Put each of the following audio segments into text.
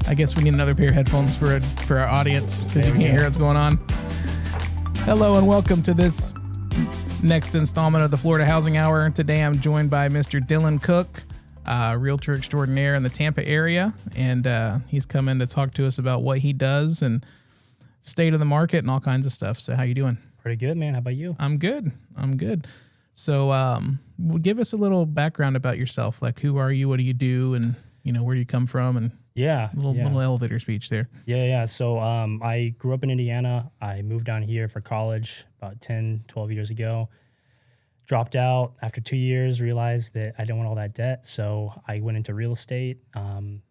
I guess we need another pair of headphones for our audience because you can't hear what's going on. Hello and welcome to this next installment of the Florida Housing Hour. Today I'm joined by Mr. Dillon Cook, realtor extraordinaire in the Tampa area, and he's come in to talk to us about what he does and state of the market and all kinds of stuff. So how you doing? Pretty good, man. How about you? I'm good. So give us a little background about yourself. Like, who are you? What do you do? And, where do you come from? And little elevator speech there. Yeah. So I grew up in Indiana. I moved down here for college about 10, 12 years ago. Dropped out after 2 years, realized that I didn't want all that debt. So I went into real estate.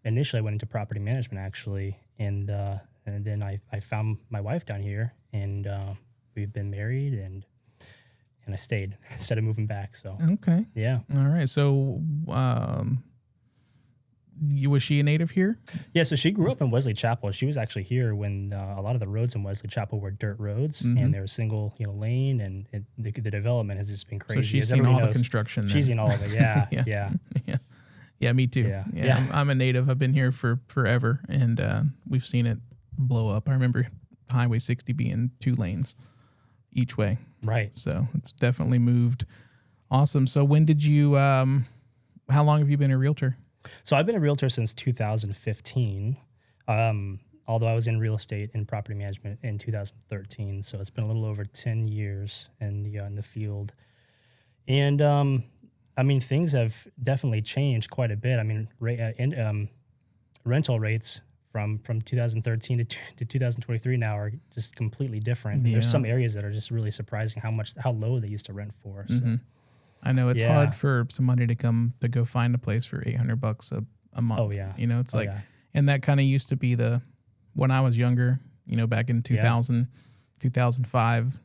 Initially, I went into property management, actually. And then I found my wife down here, and we've been married, and I stayed instead of moving back. So okay, yeah, all right. So was she a native here? Yeah, so she grew up in Wesley Chapel. She was actually here when a lot of the roads in Wesley Chapel were dirt roads, and they were single, lane, and the development has just been crazy. So she's seen all the construction. She's seen all of it. Yeah, yeah. Me too. Yeah. I'm a native. I've been here for forever, and we've seen it blow up. I remember Highway 60 being 2 lanes each way. Right. So it's definitely moved. Awesome. So when did you? How long have you been a realtor? So I've been a realtor since 2015, although I was in real estate and property management in 2013. So it's been a little over 10 years in the field. And, things have definitely changed quite a bit. Rental rates from 2013 to 2023 now are just completely different. Yeah. There's some areas that are just really surprising how low they used to rent for. So. I know it's hard for somebody to go find a place for $800 a month. Oh yeah. It's and that kind of used to be when I was younger, back in 2000, 2005,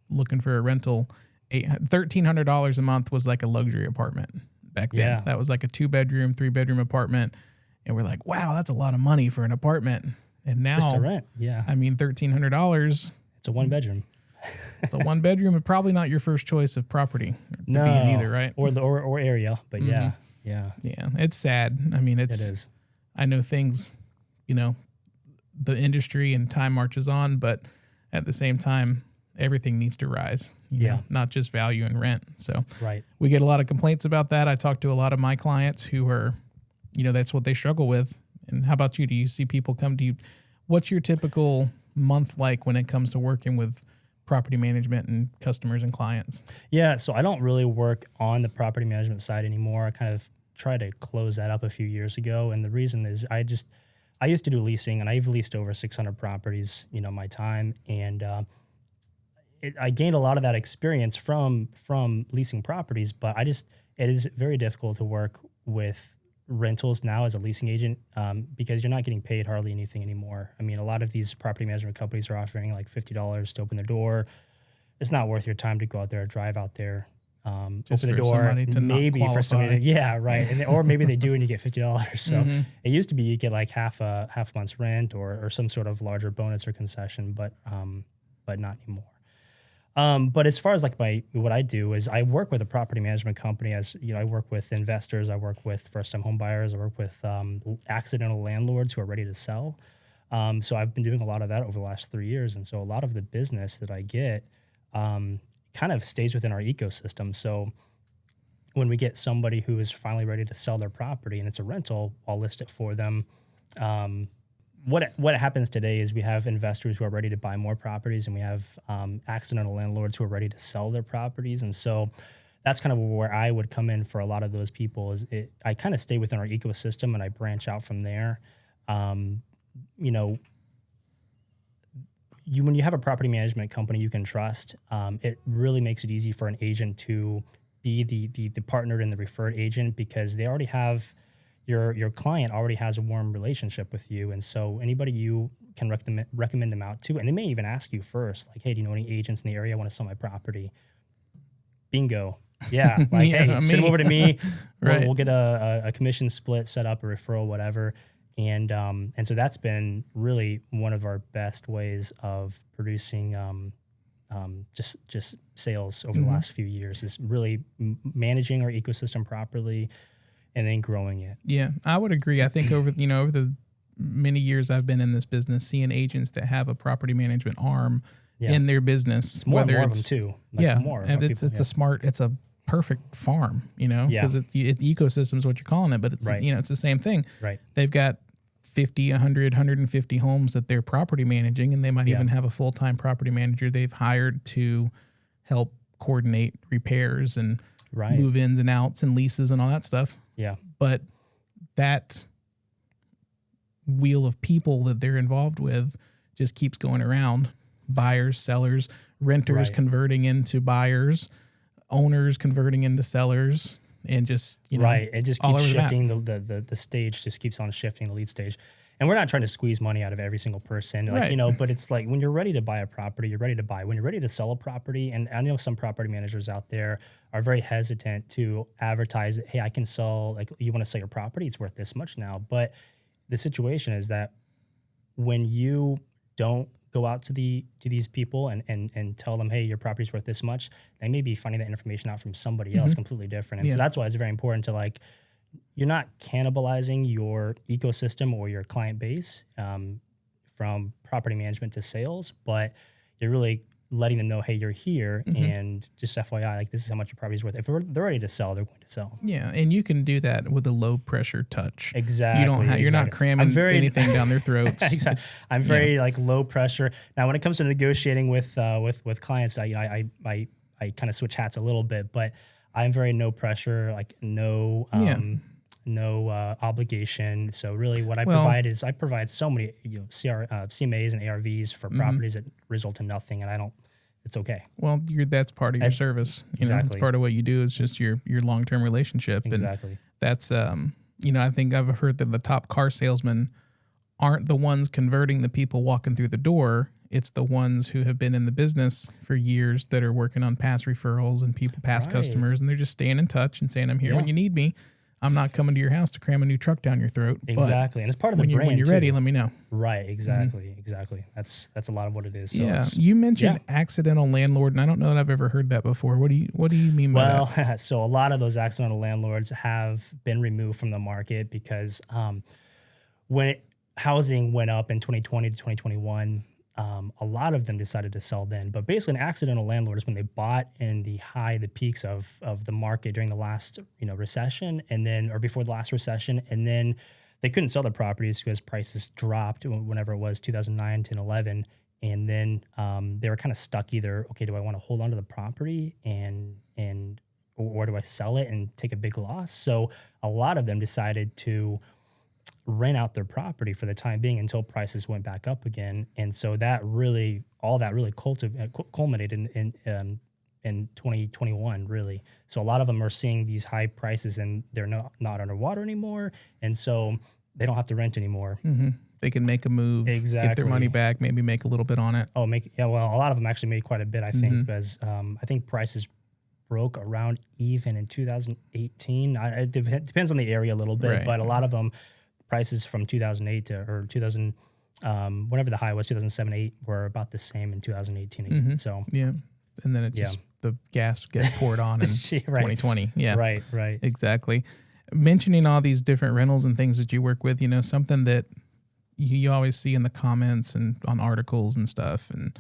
looking for a rental, $1,300 a month was like a luxury apartment back then. Yeah. That was like a 2-bedroom, 3-bedroom apartment. And we're like, wow, that's a lot of money for an apartment. And now, just to rent. Yeah. $1,300. It's a 1-bedroom. It's a 1-bedroom, and probably not your first choice of property to be in either, right? Or area, but yeah. It's sad. It is. I know things, the industry and time marches on, but at the same time, everything needs to rise. You know, not just value and rent. So right. We get a lot of complaints about that. I talk to a lot of my clients who are, that's what they struggle with. And how about you? Do you see people come to you? What's your typical month like when it comes to working with property management and customers and clients? Yeah, so I don't really work on the property management side anymore. I kind of tried to close that up a few years ago, and the reason is I used to do leasing, and I've leased over 600 properties, my time, and I gained a lot of that experience from leasing properties, but it is very difficult to work with rentals now as a leasing agent because you're not getting paid hardly anything anymore. A lot of these property management companies are offering like $50 to open their door. It's not worth your time to go out there, drive out there, open the door. Maybe for somebody, right. or maybe they do and you get $50. So it used to be you get like half month's rent or some sort of larger bonus or concession, but not anymore. But as far as what I do is I work with a property management company. I work with investors, I work with first-time home buyers, I work with accidental landlords who are ready to sell. So I've been doing a lot of that over the last 3 years, and so a lot of the business that I get kind of stays within our ecosystem. So when we get somebody who is finally ready to sell their property and it's a rental, I'll list it for them. What happens today is we have investors who are ready to buy more properties, and we have accidental landlords who are ready to sell their properties. And so that's kind of where I would come in for a lot of those people. I kind of stay within our ecosystem and I branch out from there. When you have a property management company you can trust, it really makes it easy for an agent to be the partner and the referred agent because they already have your client already has a warm relationship with you. And so anybody you can recommend them out to, and they may even ask you first, like, hey, do you know any agents in the area? I want to sell my property. Bingo. Yeah. Hey, send them over to me. Right. We'll get a commission split set up, a referral, whatever. And so that's been really one of our best ways of producing just sales over the last few years, is really managing our ecosystem properly and then growing it. Yeah, I would agree. I think over the many years I've been in this business, seeing agents that have a property management arm in their business. It's more and more of them too. More and it's people, a smart, it's a perfect farm, because the ecosystem is what you're calling it, but it's it's the same thing. Right. They've got 50, 100, 150 homes that they're property managing, and they might even have a full-time property manager they've hired to help coordinate repairs and move-ins and outs and leases and all that stuff. Yeah. But that wheel of people that they're involved with just keeps going around. Buyers, sellers, renters converting into buyers, owners converting into sellers, and just, it just keeps shifting. The stage just keeps on shifting, the lead stage. And we're not trying to squeeze money out of every single person, but it's like when you're ready to buy a property, you're ready to buy. When you're ready to sell a property, and I know some property managers out there are very hesitant to advertise that, hey, I can sell, like, you want to sell your property, it's worth this much now. But the situation is that when you don't go out to these people and tell them, hey, your property's worth this much, they may be finding that information out from somebody else completely different. And so that's why it's very important to, you're not cannibalizing your ecosystem or your client base from property management to sales, but you're really letting them know, hey, you're here, and just FYI, this is how much your property's worth. If they're ready to sell, they're going to sell. Yeah, and you can do that with a low pressure touch. Exactly. You're not cramming anything down their throats. Exactly. I'm very low pressure. Now, when it comes to negotiating with clients, I kind of switch hats a little bit, but I'm very no pressure, no obligation. So really what I provide is I provide so many CMAs and ARVs for properties that result in nothing, and it's okay. Well, that's part of your service. It's part of what you do. It's just your long-term relationship. Exactly. And that's, I think I've heard that the top car salesmen aren't the ones converting the people walking through the door. It's the ones who have been in the business for years that are working on past referrals and past customers, and they're just staying in touch and saying, I'm here when you need me. I'm not coming to your house to cram a new truck down your throat. Exactly. And it's part of the brand. When you're ready, let me know. Right. Exactly. Exactly. That's a lot of what it is. So you mentioned accidental landlord, and I don't know that I've ever heard that before. What do you mean by that? Well, so a lot of those accidental landlords have been removed from the market because when housing went up in 2020 to 2021, a lot of them decided to sell then. But basically, an accidental landlord is when they bought in the peaks of the market during the last recession, or before the last recession, and then they couldn't sell their properties because prices dropped whenever it was 2009 to 11, and then they were kind of stuck either, okay, do I want to hold on to the property or do I sell it and take a big loss? So a lot of them decided to rent out their property for the time being until prices went back up again. And so all that really culminated in 2021, really. So a lot of them are seeing these high prices and they're not underwater anymore. And so they don't have to rent anymore. Mm-hmm. They can make a move, get their money back, maybe make a little bit on it. Well, a lot of them actually made quite a bit, I think, because I think prices broke around even in 2018. It depends on the area a little bit, but a lot of them, prices from 2008 or 2000, whenever the high was, 2007-8, were about the same in 2018 again. So and then it just the gas gets poured on in 2020. Yeah, right, exactly. Mentioning all these different rentals and things that you work with, something that you always see in the comments and on articles and stuff, and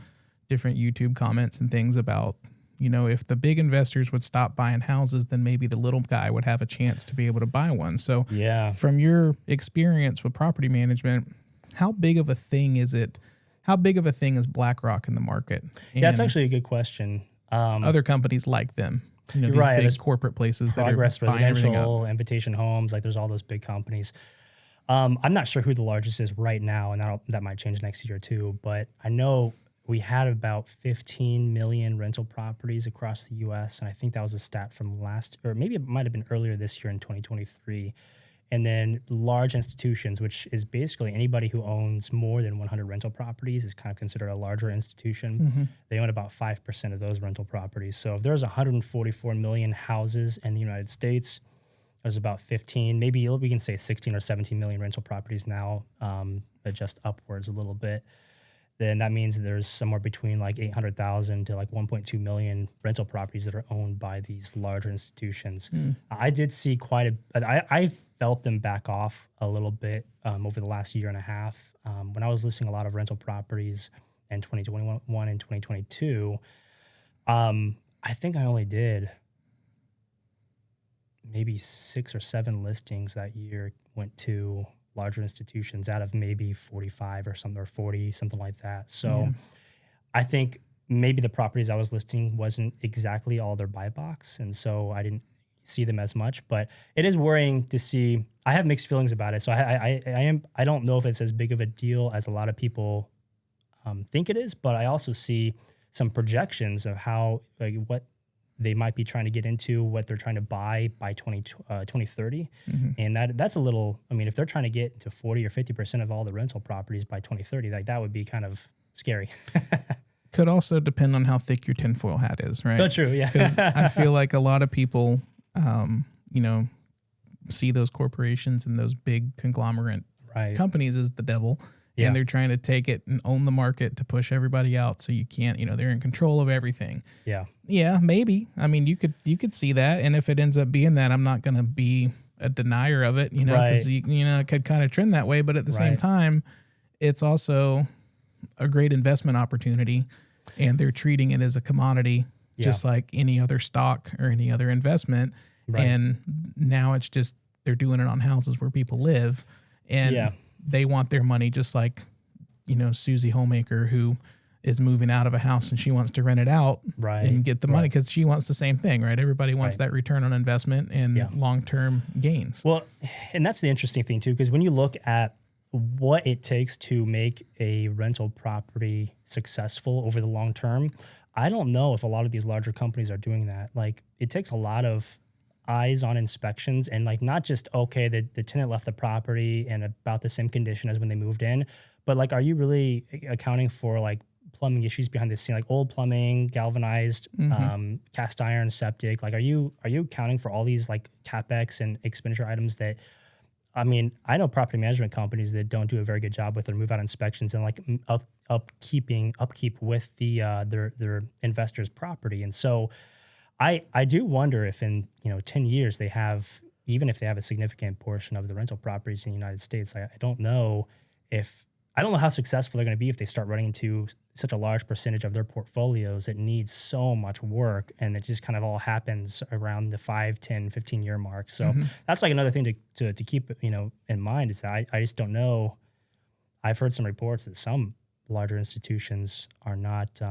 different YouTube comments and things about, if the big investors would stop buying houses, then maybe the little guy would have a chance to be able to buy one. So from your experience with property management, how big of a thing is it? How big of a thing is BlackRock in the market? And that's actually a good question. Other companies like them, these big corporate places that are Progress buying everything Residential, up. Invitation Homes, there's all those big companies. I'm not sure who the largest is right now, and that might change next year too, but I know we had about 15 million rental properties across the U.S., and I think that was a stat from or maybe it might have been earlier this year in 2023. And then large institutions, which is basically anybody who owns more than 100 rental properties is kind of considered a larger institution. They own about 5% of those rental properties. So if there's 144 million houses in the United States, there's about 15, maybe we can say 16 or 17 million rental properties now, adjust upwards a little bit. Then that means there's somewhere between 800,000 to 1.2 million rental properties that are owned by these larger institutions. I did see I felt them back off a little bit over the last year and a half. When I was listing a lot of rental properties in 2021 and 2022, I think I only did maybe 6 or 7 listings that year went to larger institutions out of maybe 45 or something, or 40, something like that. So I think maybe the properties I was listing wasn't exactly all their buy box. And so I didn't see them as much, but it is worrying to see. I have mixed feelings about it. So I don't know if it's as big of a deal as a lot of people think it is, but I also see some projections of how, like, what they might be trying to get into, what they're trying to buy by 2030. And that's a little, I mean, if they're trying to get to 40 or 50% of all the rental properties by 2030, like that would be kind of scary. Could also depend on how thick your tinfoil hat is, right? That's true, yeah. Because I feel like a lot of people, see those corporations and those big conglomerate companies as the devil. And they're trying to take it and own the market to push everybody out. So you can't, they're in control of everything. Yeah, maybe. I mean, you could see that. And if it ends up being that, I'm not going to be a denier of it, because it could kind of trend that way. But at the same time, it's also a great investment opportunity, and they're treating it as a commodity, just like any other stock or any other investment. And now it's just, they're doing it on houses where people live, and they want their money, just like, Susie Homemaker, who is moving out of a house and she wants to rent it out and get the money, because she wants the same thing, right? Everybody wants that return on investment and long-term gains. Well, and that's the interesting thing too, because when you look at what it takes to make a rental property successful over the long term, I don't know if a lot of these larger companies are doing that. Like, it takes a lot of eyes on inspections, and like, not just, okay, the tenant left the property in about the same condition as when they moved in, but like, are you really accounting for like plumbing issues behind the scene, like old plumbing, galvanized, cast iron, septic? Like, are you accounting for all these like CapEx and expenditure items that, I mean, I know property management companies that don't do a very good job with their move out inspections and like upkeep with the their investors' property. And so I do wonder if in 10 years they have, even if they have a significant portion of the rental properties in the United States, I don't know how successful they're going to be if they start running into such a large percentage of their portfolios that needs so much work, and it just kind of all happens around the 5, 10, 15-year mark. So that's like another thing to keep in mind, is that I just don't know. I've heard some reports that some larger institutions are not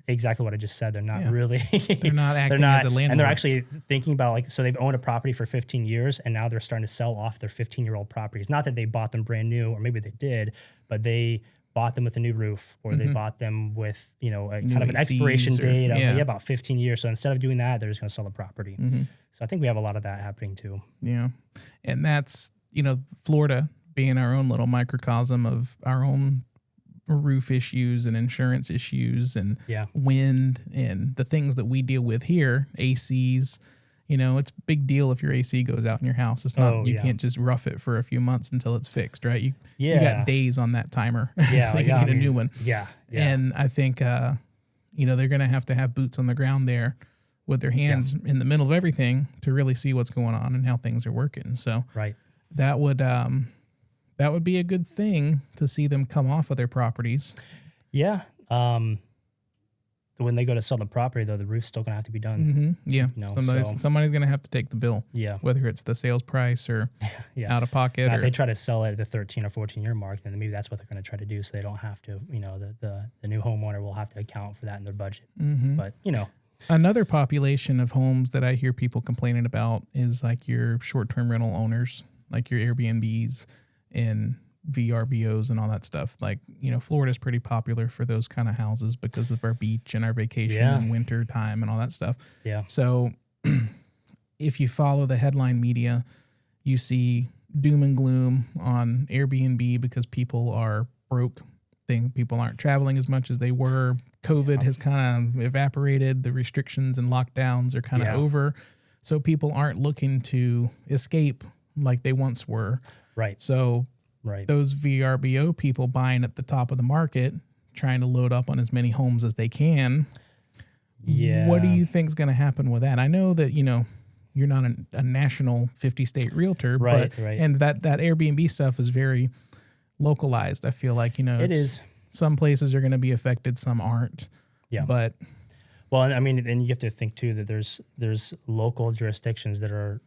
exactly what I just said. They're not really. They're not acting as a landlord. And they're actually thinking about, like, so they've owned a property for 15 years and now they're starting to sell off their 15-year-old properties. Not that they bought them brand new, or maybe they did, but they bought them with a new roof, or they bought them with, a kind of an expiration date of about 15 years. So instead of doing that, they're just going to sell the property. So I think we have a lot of that happening too. Yeah. And that's, Florida being our own little microcosm of our own roof issues and insurance issues and wind and the things that we deal with here, ACs. It's a big deal if your AC goes out in your house. It's not, you can't just rough it for a few months until it's fixed, right? You got days on that timer. So you need a new one. And I think, they're going to have boots on the ground there with their hands in the middle of everything to really see what's going on and how things are working. So that would be a good thing to see them come off of their properties. Yeah. When they go to sell the property, though, the roof's still going to have to be done. Yeah. Somebody's going to have to take the bill. Yeah. Whether it's the sales price or out of pocket. Now, if they try to sell it at the 13 or 14-year mark, then maybe that's what they're going to try to do, so they don't have to, the new homeowner will have to account for that in their budget. But, Another population of homes that I hear people complaining about is like your short-term rental owners, like your Airbnbs and VRBOs and all that stuff. Like, Florida's pretty popular for those kind of houses because of our beach and our vacation and winter time and all that stuff. Yeah. So if you follow the headline media, you see doom and gloom on Airbnb because people are broke. People aren't traveling as much as they were. COVID has kind of evaporated. The restrictions and lockdowns are kind of over. So people aren't looking to escape like they once were. Right. So those VRBO people buying at the top of the market, trying to load up on as many homes as they can. Yeah. What do you think is going to happen with that? I know that, you're not a national 50-state realtor, Right, but right. and that Airbnb stuff is very localized. I feel like, It is. Some places are going to be affected, some aren't. Yeah. But well, I mean, and you have to think too that there's local jurisdictions that are,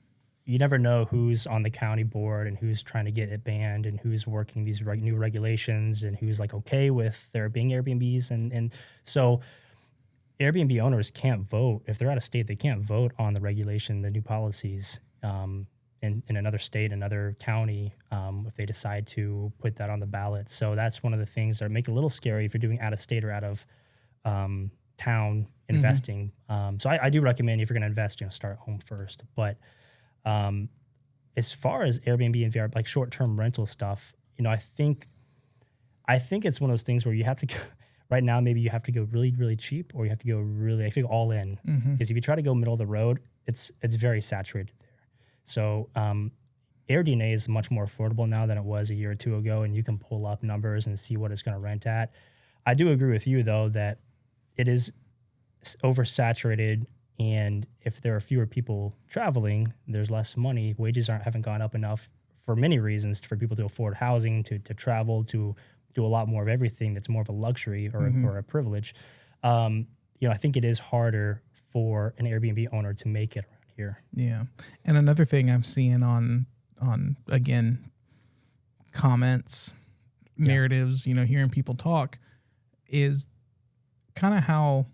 you never know who's on the county board and who's trying to get it banned and who's working these new regulations and who's like okay with there being Airbnbs and so Airbnb owners can't vote if they're out of state. They can't vote on the regulation, the new policies in another state, another county, if they decide to put that on the ballot. So that's one of the things that make it a little scary if you're doing out of state or out of town investing. So I do recommend if you're going to invest, start home first. But as far as Airbnb and VR, like short-term rental stuff, I think it's one of those things where you have to go, right now, maybe you have to go really, really cheap, or you have to go really, I think, all in. Because if you try to go middle of the road, it's very saturated there. So AirDNA is much more affordable now than it was a year or two ago, and you can pull up numbers and see what it's going to rent at. I do agree with you, though, that it is oversaturated, and if there are fewer people traveling, there's less money. Wages haven't gone up enough for many reasons for people to afford housing, to travel, to do a lot more of everything that's more of a luxury or a privilege. I think it is harder for an Airbnb owner to make it around here. Yeah. And another thing I'm seeing on again, comments, narratives, hearing people talk, is kind of how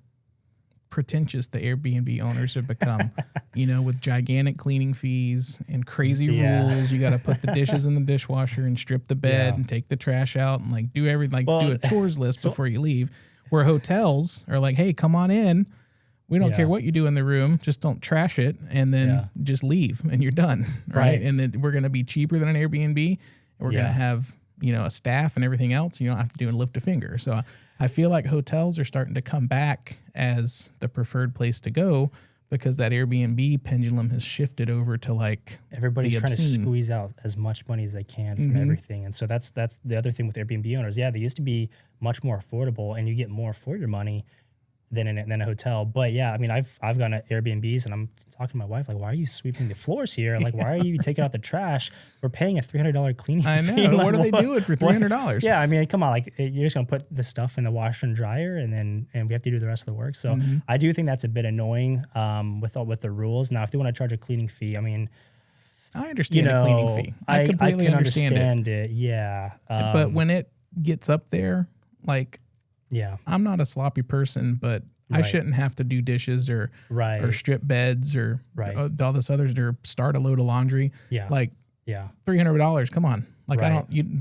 pretentious the Airbnb owners have become, with gigantic cleaning fees and crazy rules. You got to put the dishes in the dishwasher and strip the bed and take the trash out and like do everything, do a chores list before you leave. Where hotels are like, hey, come on in. We don't care what you do in the room. Just don't trash it and then just leave and you're done. Right. And then we're going to be cheaper than an Airbnb. And we're going to have, a staff and everything else. You don't have to do and lift a finger. So I feel like hotels are starting to come back as the preferred place to go because that Airbnb pendulum has shifted over to like everybody's trying to squeeze out as much money as they can from everything. And so that's the other thing with Airbnb owners. Yeah, they used to be much more affordable and you get more for your money than a hotel. But yeah, I mean, I've gone to Airbnbs and I'm talking to my wife, like, why are you sweeping the floors here? Like, why are you taking out the trash? We're paying a $300 cleaning fee. I know. What are they doing for $300? Yeah, I mean, come on, like you're just gonna put the stuff in the washer and dryer and we have to do the rest of the work. So I do think that's a bit annoying with the rules. Now, if they want to charge a cleaning fee, I mean, I understand a cleaning fee. I completely understand it. Yeah. But when it gets up there, like, I'm not a sloppy person, but I shouldn't have to do dishes or strip beds or all this other or start a load of laundry. Yeah. Like $300. Come on. Like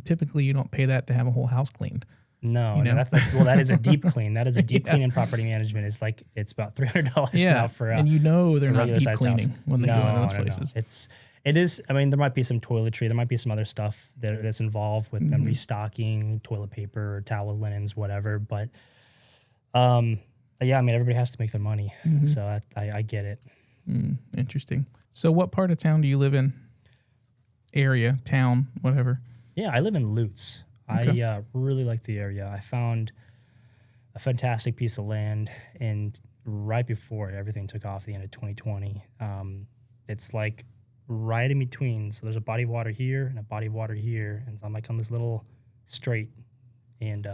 typically you don't pay that to have a whole house cleaned. No, that's that is a deep clean. That is a deep clean in property management. It's about $300 now for and they're not deep cleaning when they go into those places. It is. I mean, there might be some toiletry. There might be some other stuff that's involved with them restocking toilet paper, towel, linens, whatever. But, I mean, everybody has to make their money. So I get it. Interesting. So what part of town do you live in? Area, town, whatever. Yeah, I live in Lutz. Okay. I really like the area. I found a fantastic piece of land, and right before everything took off at the end of 2020, it's like right in between. So there's a body of water here and a body of water here. And so I'm like on this little straight. And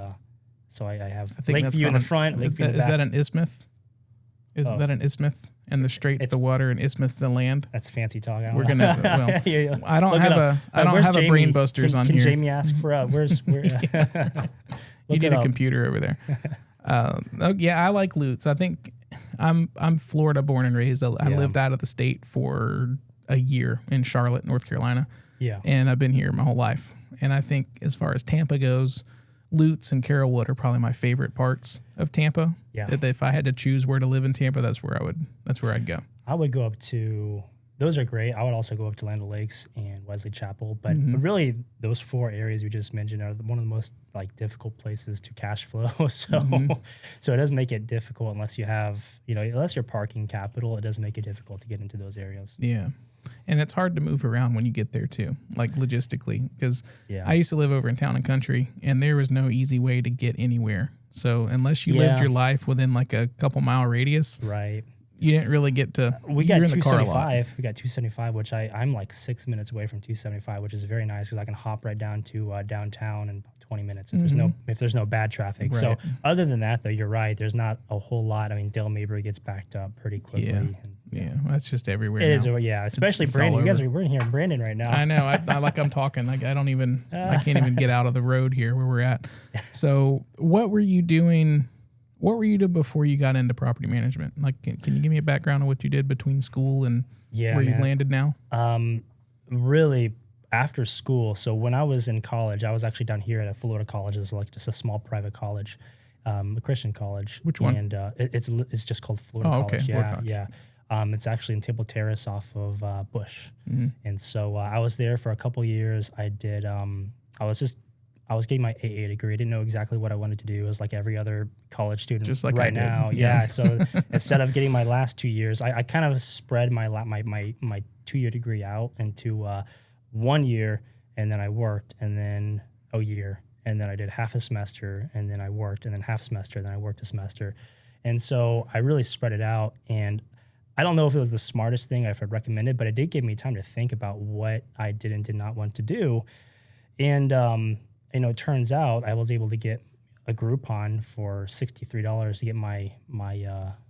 so I have Lakeview in the front, Lakeview in the back. Is that an isthmus? Is that an isthmus? And the straight's the water and isthmus the land? That's fancy talk. We're going to, I don't have a brain busters on here. Can Jamie ask for, where you need a computer over there. I like Lutz. I think I'm Florida born and raised. I lived out of the state for a year in Charlotte, North Carolina. Yeah. And I've been here my whole life. And I think as far as Tampa goes, Lutz and Carrollwood are probably my favorite parts of Tampa. Yeah. If I had to choose where to live in Tampa, that's where I'd go. I would go up to, those are great. I would also go up to Land O'Lakes and Wesley Chapel. But really, those four areas you just mentioned are one of the most difficult places to cash flow. So it does make it difficult unless you have, unless you're parking capital, it does make it difficult to get into those areas. Yeah. And it's hard to move around when you get there too, like logistically, because I used to live over in Town and Country and there was no easy way to get anywhere. So unless you lived your life within like a couple mile radius, You didn't really get to. We you got were in the car a lot. 275. We got 275, which I'm like 6 minutes away from 275, which is very nice because I can hop right down to downtown in 20 minutes if there's no bad traffic. Right. So other than that, though, you're right. There's not a whole lot. I mean, Dale Mabry gets backed up pretty quickly. Yeah. And, Yeah, that's just everywhere. it is. now. Yeah, especially It's Brandon. all You guys over. we're in here in Brandon right now. I know. I like I'm talking. Like I can't even get out of the road here where we're at. So what were you doing? What were you doing before you got into property management? Like, can you give me a background on what you did between school and where you've landed now? Really, after school. So when I was in college, I was actually down here at a Florida college. It was like just a small private college, a Christian college. Which one? And it's just called Florida College. Okay. Yeah, Florida yeah. It's actually in Temple Terrace off of Bush. Mm-hmm. And so I was there for a couple years. I did. I was getting my AA degree. I didn't know exactly what I wanted to do. It was like every other college student Just like right I did. now. Yeah. So instead of getting my last 2 years, I kind of spread my 2-year degree out into 1 year, and then I worked, and then a year, and then I did half a semester, and then I worked, and then half a semester, and then I worked a semester. And so I really spread it out, and I don't know if it was the smartest thing I've recommended, but it did give me time to think about what I did and did not want to do. And, it turns out I was able to get a Groupon for $63 to get my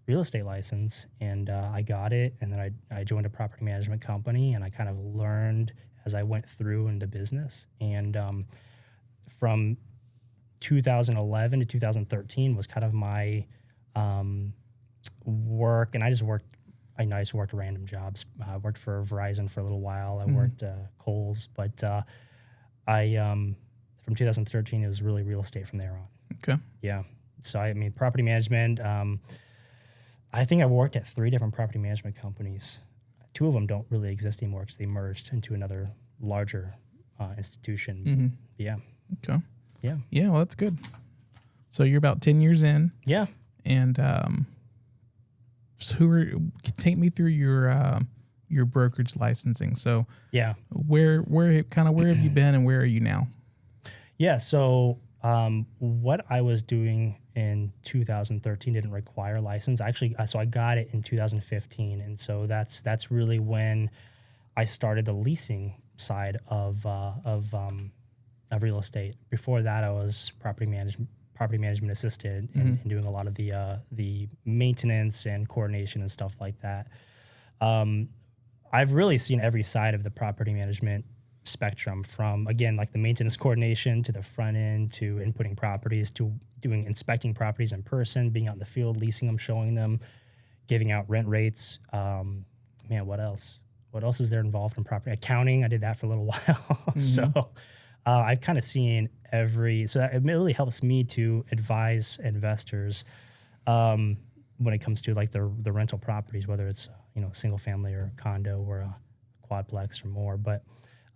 real estate license. And I got it. And then I joined a property management company, and I kind of learned as I went through in the business. And from 2011 to 2013 was kind of my work. And I just worked random jobs. I worked for Verizon for a little while. I worked Kohl's, but from 2013, it was really real estate from there on. Okay. Yeah. So, I mean, property management, I think I worked at 3 different property management companies. 2 of them don't really exist anymore because they merged into another larger institution. Mm-hmm. Yeah. Okay. Yeah. Yeah, well, that's good. So you're about 10 years in. Yeah. And so take me through your brokerage licensing. So Yeah. where have you been and where are you now? Yeah. So what I was doing in 2013 didn't require a license. Actually, so I got it in 2015, and so that's really when I started the leasing side of real estate. Before that, I was property management assistant and doing a lot of the maintenance and coordination and stuff like that. I've really seen every side of the property management spectrum, from, again, like the maintenance coordination to the front end to inputting properties to inspecting properties in person, being out in the field, leasing them, showing them, giving out rent rates. What else? What else is there involved in property accounting? I did that for a little while. So I've kind of seen so it really helps me to advise investors when it comes to like the rental properties, whether it's single family or condo or a quadplex or more. But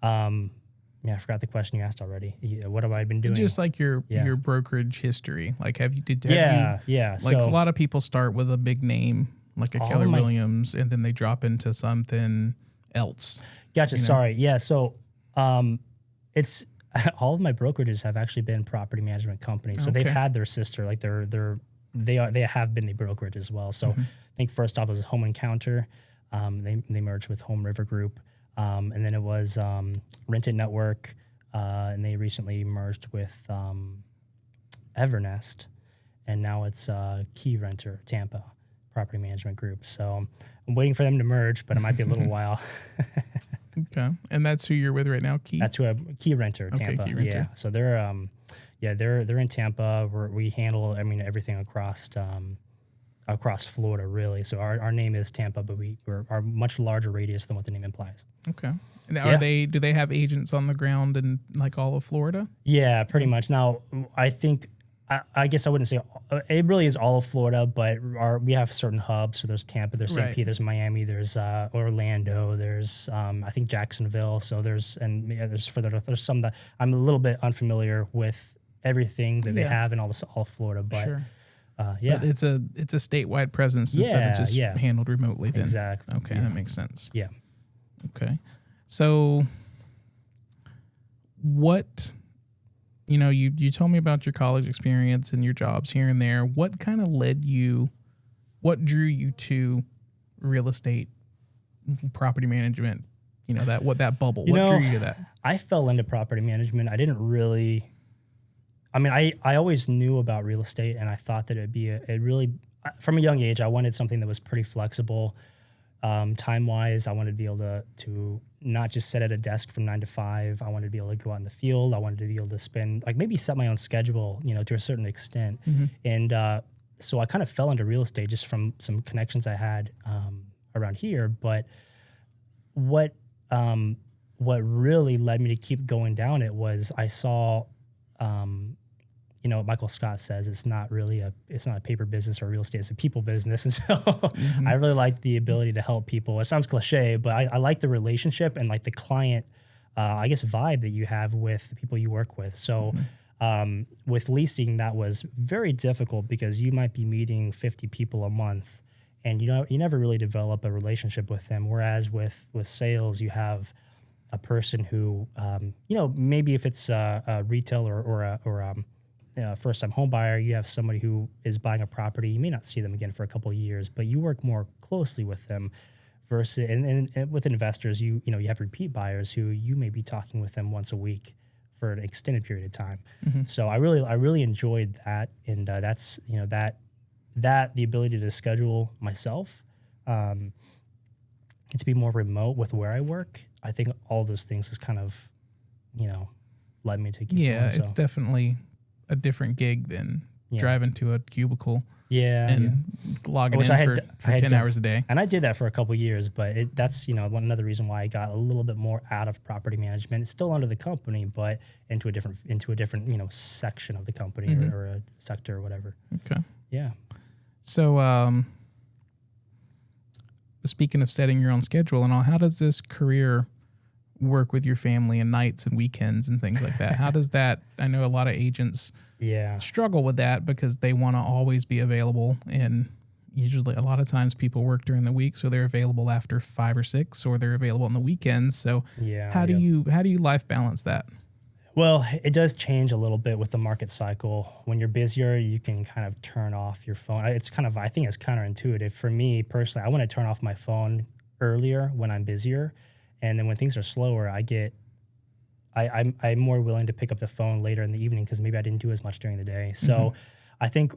I forgot the question you asked already. What have I been doing? Just like your brokerage history. Like have you? Yeah. Like a lot of people start with a big name, like a Keller Williams, and then they drop into something else. Gotcha. Sorry. Yeah. So it's all of my brokerages have actually been property management companies. So they've had their sister, like they have been the brokerage as well. So I think first off it was Home Encounter. They merged with Home River Group. And then it was Rented Network, and they recently merged with Evernest, and now it's Key Renter Tampa Property Management Group. So I'm waiting for them to merge, but it might be a little while. Okay, and that's who you're with right now, Key? That's who Key Renter Tampa. Key Renter. Yeah, so they're in Tampa. We handle everything across Florida, really. So our name is Tampa, but we're much larger radius than what the name implies. Okay. Now, do they have agents on the ground in like all of Florida? Yeah, pretty much. Now, I think, I guess I wouldn't say it really is all of Florida, but we have certain hubs. So there's Tampa, there's St. Pete, there's Miami, there's Orlando, there's I think Jacksonville. So there's some that I'm a little bit unfamiliar with everything that they have in all of Florida, but. Sure. But it's a statewide presence instead of just handled remotely. Then. Exactly. Okay, that makes sense. Yeah. Okay. So, what, you told me about your college experience and your jobs here and there. What kind of what drew you to real estate, property management, that bubble? What drew you to that? I fell into property management. I didn't really, I always knew about real estate, and I thought that it'd be from a young age, I wanted something that was pretty flexible. Time-wise, I wanted to be able to not just sit at a desk from 9 to 5. I wanted to be able to go out in the field. I wanted to be able to spend, maybe set my own schedule, to a certain extent. Mm-hmm. And so I kind of fell into real estate just from some connections I had around here. But what really led me to keep going down it was I saw, what Michael Scott says, it's not a paper business or real estate, it's a people business. And so I really like the ability to help people. It sounds cliche, but I like the relationship and like the client, vibe that you have with the people you work with. So with leasing, that was very difficult because you might be meeting 50 people a month and you never really develop a relationship with them. Whereas with sales, you have a person who, maybe if it's a retail or a first-time home buyer, you have somebody who is buying a property. You may not see them again for a couple of years, but you work more closely with them. Versus, and with investors, you have repeat buyers who you may be talking with them once a week for an extended period of time. Mm-hmm. So I really enjoyed that, and that's that the ability to schedule myself, and to be more remote with where I work. I think all those things has kind of, led me to keep going, it's definitely a different gig than driving to a cubicle and logging in for 10 hours a day. And I did that for a couple of years, but that's, another reason why I got a little bit more out of property management. It's still under the company, but into a different, section of the company or a sector or whatever. Okay. Yeah. So, speaking of setting your own schedule and all, how does this career work with your family and nights and weekends and things like that? How does that, I know a lot of agents struggle with that because they want to always be available, and usually a lot of times people work during the week, so they're available after 5 or 6, or they're available on the weekends. So how do you life balance that? Well, it does change a little bit with the market cycle. When you're busier, you can kind of turn off your phone. I think it's counterintuitive. For me personally, I want to turn off my phone earlier when I'm busier. And then when things are slower, I'm more willing to pick up the phone later in the evening because maybe I didn't do as much during the day. So I think,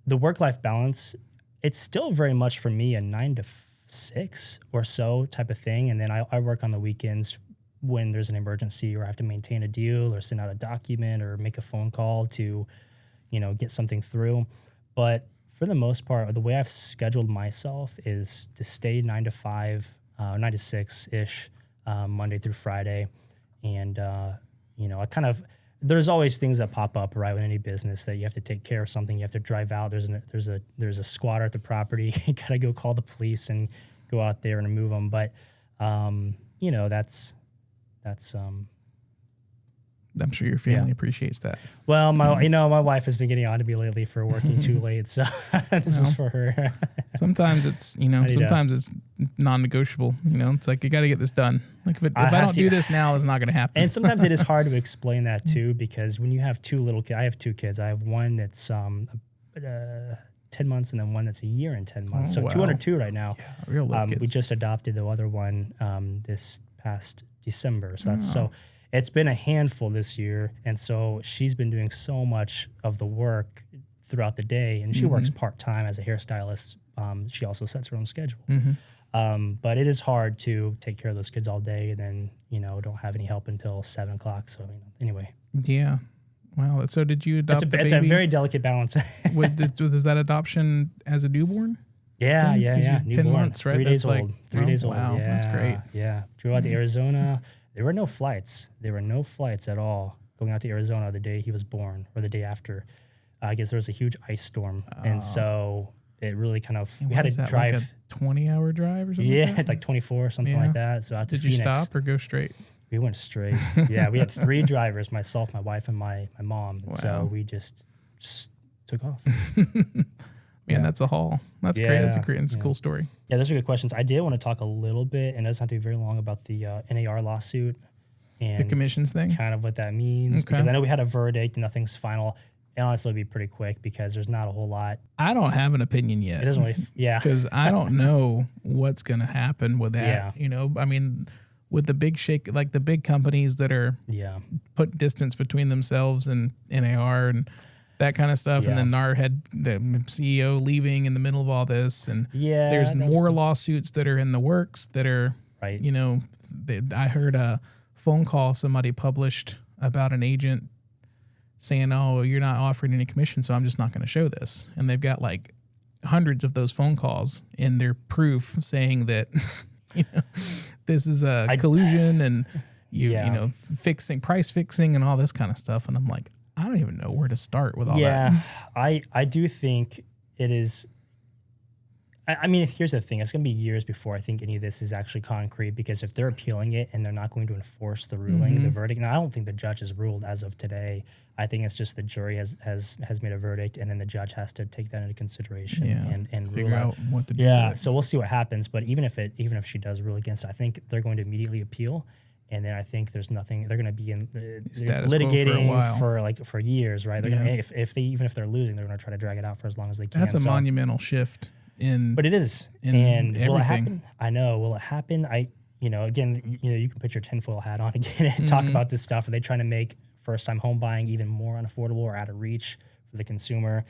the work-life balance, it's still very much for me a 9 to 6 or so type of thing. And then I work on the weekends when there's an emergency or I have to maintain a deal or send out a document or make a phone call to, get something through. But for the most part, the way I've scheduled myself is to stay 9 to 5, 9 to 6-ish, Monday through Friday. And, there's always things that pop up, right, with any business that you have to take care of something. You have to drive out. There's a squatter at the property. You got to go call the police and go out there and remove them. But, that's I'm sure your family appreciates that. Well, my wife has been getting on to me lately for working too late, so this is for her. Sometimes it's it's non-negotiable. It's like you got to get this done. Like if I don't do this now, it's not going to happen. And sometimes it is hard to explain that too, because when you have two little kids, I have 2 kids. I have one that's 10 months and then one that's a year and 10 months. So wow. 202 right now. Yeah, real little kids. We just adopted the other one this past December. So it's been a handful this year, and so she's been doing so much of the work throughout the day, and she works part-time as a hairstylist. She also sets her own schedule. But it is hard to take care of those kids all day and then, don't have any help until 7 o'clock. So, anyway. Yeah. Wow. So did you adopt the baby? It's a very delicate balance. Was that adoption as a newborn? Yeah. 10 months, right? 3 days old. 3 days old. Wow. Yeah, that's great. Yeah. Drove out to Arizona. There were no flights. There were no flights at all going out to Arizona the day he was born or the day after. I guess there was a huge ice storm. And so it really kind of, we had to drive. Like a 20-hour drive or something? Yeah, like 24 or something like that. So out to Phoenix. Did you stop or go straight? We went straight. Yeah, we had 3 drivers, myself, my wife, and my mom. Wow. So we just took off. Man, that's a haul. That's great. That's a cool story. Yeah, those are good questions. I did want to talk a little bit, and it doesn't have to be very long, about the NAR lawsuit and the commissions thing. Kind of what that means. Okay. Because I know we had a verdict and nothing's final. honestly be pretty quick because there's not a whole lot. I don't have an opinion yet. It doesn't really, Because I don't know what's going to happen with that. Yeah. I mean, with the big like the big companies that are put distance between themselves and NAR and that kind of stuff. And then NAR had the CEO leaving in the middle of all this. And there's more lawsuits that are in the works that are, right. I heard a phone call somebody published about an agent saying, oh, you're not offering any commission, so I'm just not going to show this. And they've got like hundreds of those phone calls in their proof saying that this is a collusion and price fixing and all this kind of stuff. And I'm like, I don't even know where to start with all that. Yeah, I do think it is. I mean, here's the thing. It's going to be years before I think any of this is actually concrete, because if they're appealing it and they're not going to enforce the ruling, the verdict. Now, I don't think the judge has ruled as of today. I think it's just the jury has made a verdict, and then the judge has to take that into consideration and figure rule out what to do. Yeah, so we'll see what happens. But even if she does rule against it, I think they're going to immediately appeal. And then I think there's nothing. They're going to be in litigating for years, right? They're gonna, if they're losing, they're going to try to drag it out for as long as they can. That's a monumental shift. But it is. And will it happen? I know. Will it happen? Again, you can put your tinfoil hat on again and talk about this stuff. Are they trying to make first-time home buying even more unaffordable or out of reach for the consumer?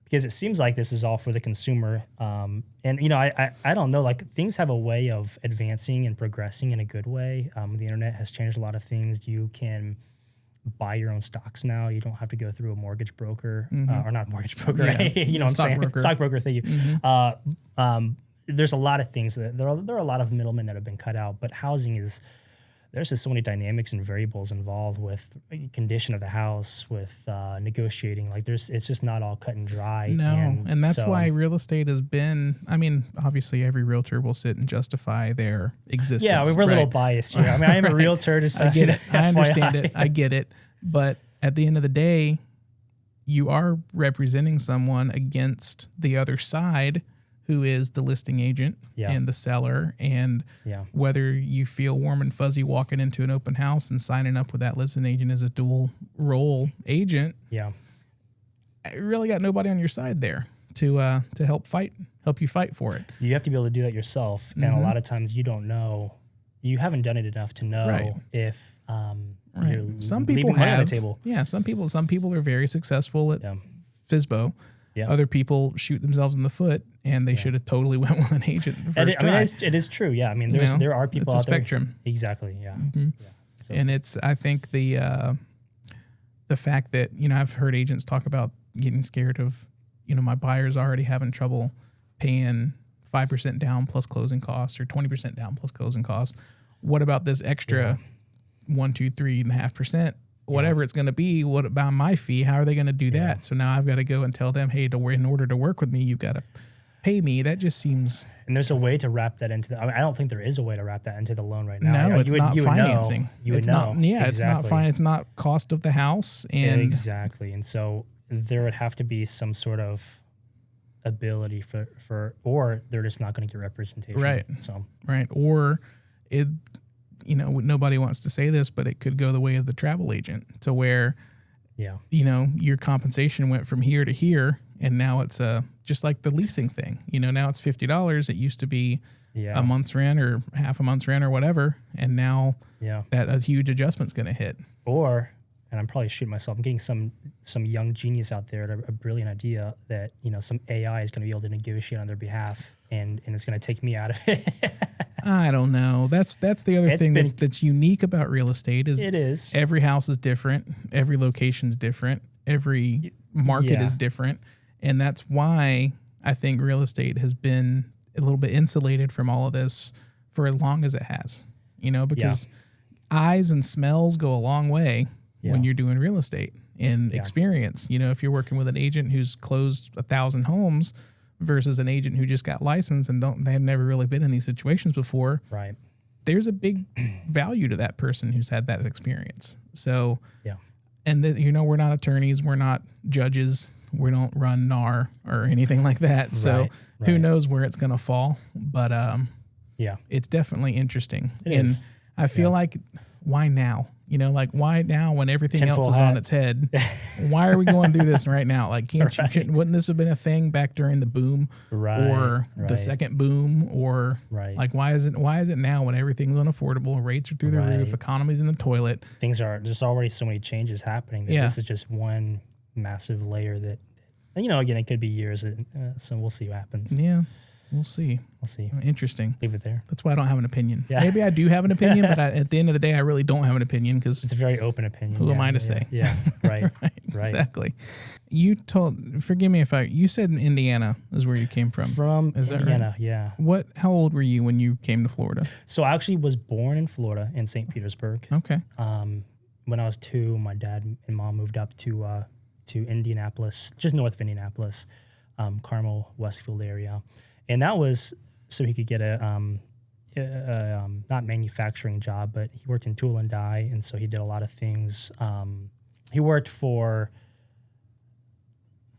Because it seems like this is all for the consumer. I don't know. Like, things have a way of advancing and progressing in a good way. The internet has changed a lot of things. You can buy your own stocks now. You don't have to go through a mortgage broker or not a mortgage broker. You know what I'm saying? Stockbroker. Thank you. There's a lot of things that there are a lot of middlemen that have been cut out, but housing there's just so many dynamics and variables involved with condition of the house, with negotiating. Like it's just not all cut and dry. No, and that's why real estate has been. I mean, obviously, every realtor will sit and justify their existence. Yeah, we're a little biased here. I mean, I am a realtor. I get it. I understand it. I get it. But at the end of the day, you are representing someone against the other side, who is the listing agent and the seller. And whether you feel warm and fuzzy walking into an open house and signing up with that listing agent as a dual role agent, you really got nobody on your side there to help you fight for it. You have to be able to do that yourself. And a lot of times you don't know, you haven't done it enough to know if you're some people leaving money on the table. Yeah, some people are very successful at FSBO. Yeah. Other people shoot themselves in the foot, and they should have totally went with an agent the first try. It is true. Yeah, I mean, there are people it's out there. It's a spectrum. Exactly. Yeah. So. And I think the fact that I've heard agents talk about getting scared of my buyer's already having trouble paying 5% down plus closing costs or 20% down plus closing costs. What about this extra 1, 2, 3.5%? Whatever it's going to be, what about my fee? How are they going to do that? So now I've got to go and tell them, hey, in order to work with me, you've got to pay me. That just seems... And there's a way to wrap that into I don't think there is a way to wrap that into the loan right now. No, it's not financing. You would know. Yeah, exactly. It's not cost of the house. And exactly. And so there would have to be some sort of ability for or they're just not going to get representation. Right. So right. Or it... nobody wants to say this, but it could go the way of the travel agent to where, your compensation went from here to here, and now it's just like the leasing thing. Now it's $50. It used to be a month's rent or half a month's rent or whatever, and now that a huge adjustment's going to hit. And I'm probably shooting myself. I'm getting some young genius out there, a brilliant idea that some AI is going to be able to negotiate on their behalf, and it's going to take me out of it. I don't know. That's the other thing that's unique about real estate is every house is different, every location's different, every market is different, and that's why I think real estate has been a little bit insulated from all of this for as long as it has. Because eyes and smells go a long way when you're doing real estate and experience. If you're working with an agent who's closed 1,000 homes versus an agent who just got licensed and they have never really been in these situations before. Right. There's a big value to that person who's had that experience. So, and we're not attorneys, we're not judges, we don't run NAR or anything like that. So who knows where it's going to fall, but it's definitely interesting. It is. I feel like, why now? You know, like, why now when everything else is on its head? Why are we going through this right now? Like, wouldn't this have been a thing back during the boom or the second boom? Or like, why is it now when everything's unaffordable, rates are through the roof, economy's in the toilet? There's already so many changes happening that this is just one massive layer that, you know, again, it could be years. So we'll see what happens. Yeah. We'll see. Interesting. Leave it there. That's why I don't have an opinion. Yeah. Maybe I do have an opinion, but at the end of the day, I really don't have an opinion because it's a very open opinion. Who am I to say? Yeah. Right. Exactly. Forgive me you said in Indiana is where you came from. From Indiana, right? Yeah. How old were you when you came to Florida? So I actually was born in Florida in St. Petersburg. Okay. When I was 2, my dad and mom moved up to Indianapolis, just north of Indianapolis, Carmel, Westfield area. And that was so he could get a not manufacturing job, but he worked in tool and die, and so he did a lot of things. He worked for,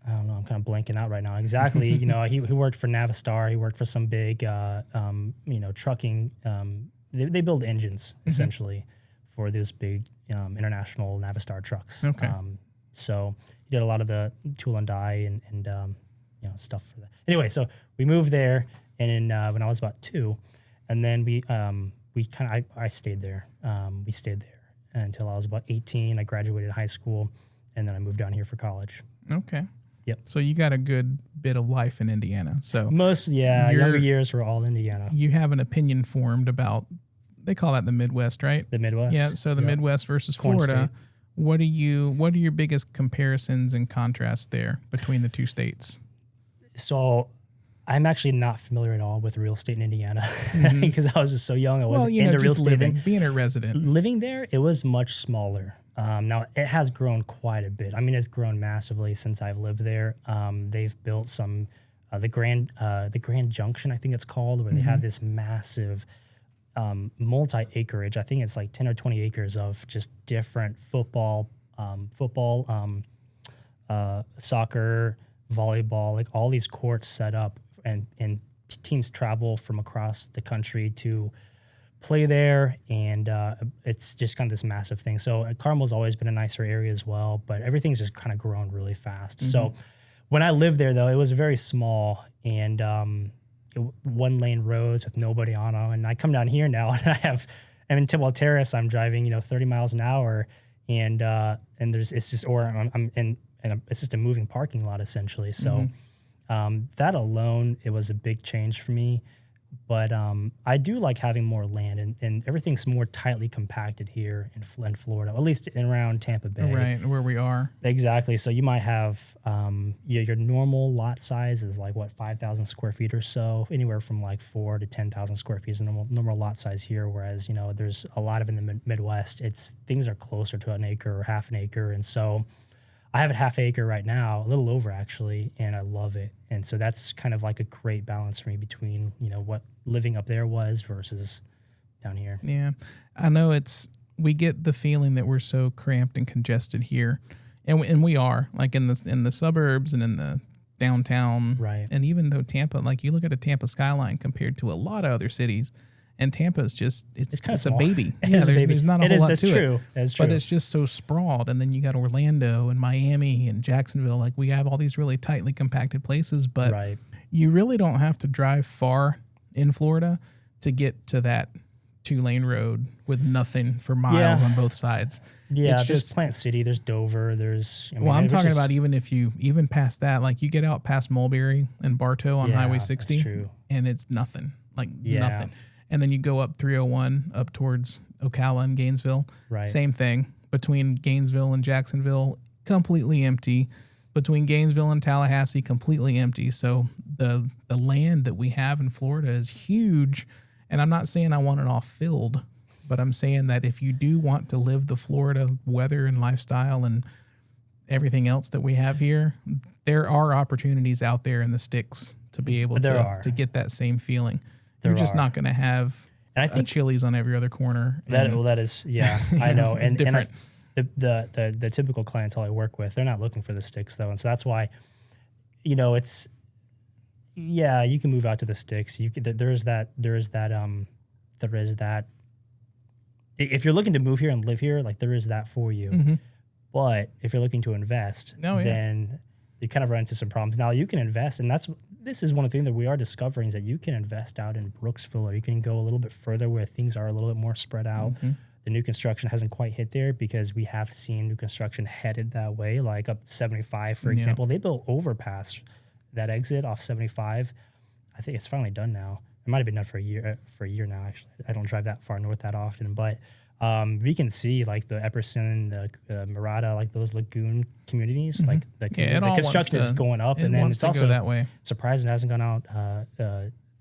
I don't know, I'm kind of blanking out right now exactly. You know, he worked for Navistar. He worked for some big, trucking. They build engines essentially for those big international Navistar trucks. Okay. So he did a lot of the tool and die and stuff for that. Anyway, so we moved there, and when I was about 2, and then I stayed there. We stayed there until I was about 18. I graduated high school, and then I moved down here for college. Okay. Yep. So you got a good bit of life in Indiana. So younger years were all Indiana. You have an opinion formed about, they call that the Midwest, right? The Midwest. Yeah. So the Midwest versus Florida. What are your biggest comparisons and contrasts there between the two states? So I'm actually not familiar at all with real estate in Indiana because I was just so young. I wasn't into real estate. Being a resident. Living there, it was much smaller. Now, it has grown quite a bit. I mean, it's grown massively since I've lived there. They've built some, the Grand Junction, I think it's called, where they have this massive multi-acreage. I think it's like 10 or 20 acres of just different football, soccer, volleyball, like all these courts set up, and teams travel from across the country to play there, and it's just kind of this massive thing. So Carmel's always been a nicer area as well, but everything's just kind of grown really fast. So when I lived there, though, it was very small and one-lane roads with nobody on them. And I come down here now, and I'm in Tidwell Terrace. I'm driving 30 miles an hour, and it's just it's just a moving parking lot essentially. So that alone, it was a big change for me. But I do like having more land, and everything's more tightly compacted here in Florida, at least around Tampa Bay. Right, where we are. Exactly. So you might have your normal lot size is like, 5,000 square feet or so, anywhere from like 4 to 10,000 square feet is the normal lot size here, whereas, there's a lot of in the Midwest, things are closer to an acre or half an acre. And so I have a half acre right now, a little over actually, and I love it. And so that's kind of like a great balance for me between, what living up there was versus down here. Yeah. I know we get the feeling that we're so cramped and congested here. And we are, like in the suburbs and in the downtown. Right. And even though Tampa, like you look at a Tampa skyline compared to a lot of other cities, and Tampa is just, it's a baby. There's not a whole lot to it. That's true. But it's just so sprawled. And then you got Orlando and Miami and Jacksonville. Like we have all these really tightly compacted places, but you really don't have to drive far in Florida to get to that 2-lane road with nothing for miles on both sides. Yeah, it's just Plant City, there's Dover, I'm talking about even past that, like you get out past Mulberry and Bartow on Highway 60, that's true. And it's nothing, nothing. And then you go up 301 up towards Ocala and Gainesville. Right. Same thing. Between Gainesville and Jacksonville, completely empty. Between Gainesville and Tallahassee, completely empty. So the land that we have in Florida is huge. And I'm not saying I want it all filled, but I'm saying that if you do want to live the Florida weather and lifestyle and everything else that we have here, there are opportunities out there in the sticks to be able to get that same feeling. You're just not going to have a Chili's on every other corner. That is, I know. It's different. The typical clientele I work with, they're not looking for the sticks though. And so that's why, you can move out to the sticks. There is that if you're looking to move here and live here, like there is that for you. Mm-hmm. But if you're looking to invest, then you kind of run into some problems. Now you can invest, and this is one of the things that we are discovering is that you can invest out in Brooksville, or you can go a little bit further where things are a little bit more spread out. Mm-hmm. The new construction hasn't quite hit there because we have seen new construction headed that way, like up 75, for example. They built overpass that exit off 75. I think it's finally done now. It might have been done for a year now, actually. I don't drive that far north that often, but we can see like the Epperson, the Murata, like those lagoon communities, Mm-hmm. like the construction is going up, and then it's also that way. Surprising it hasn't gone out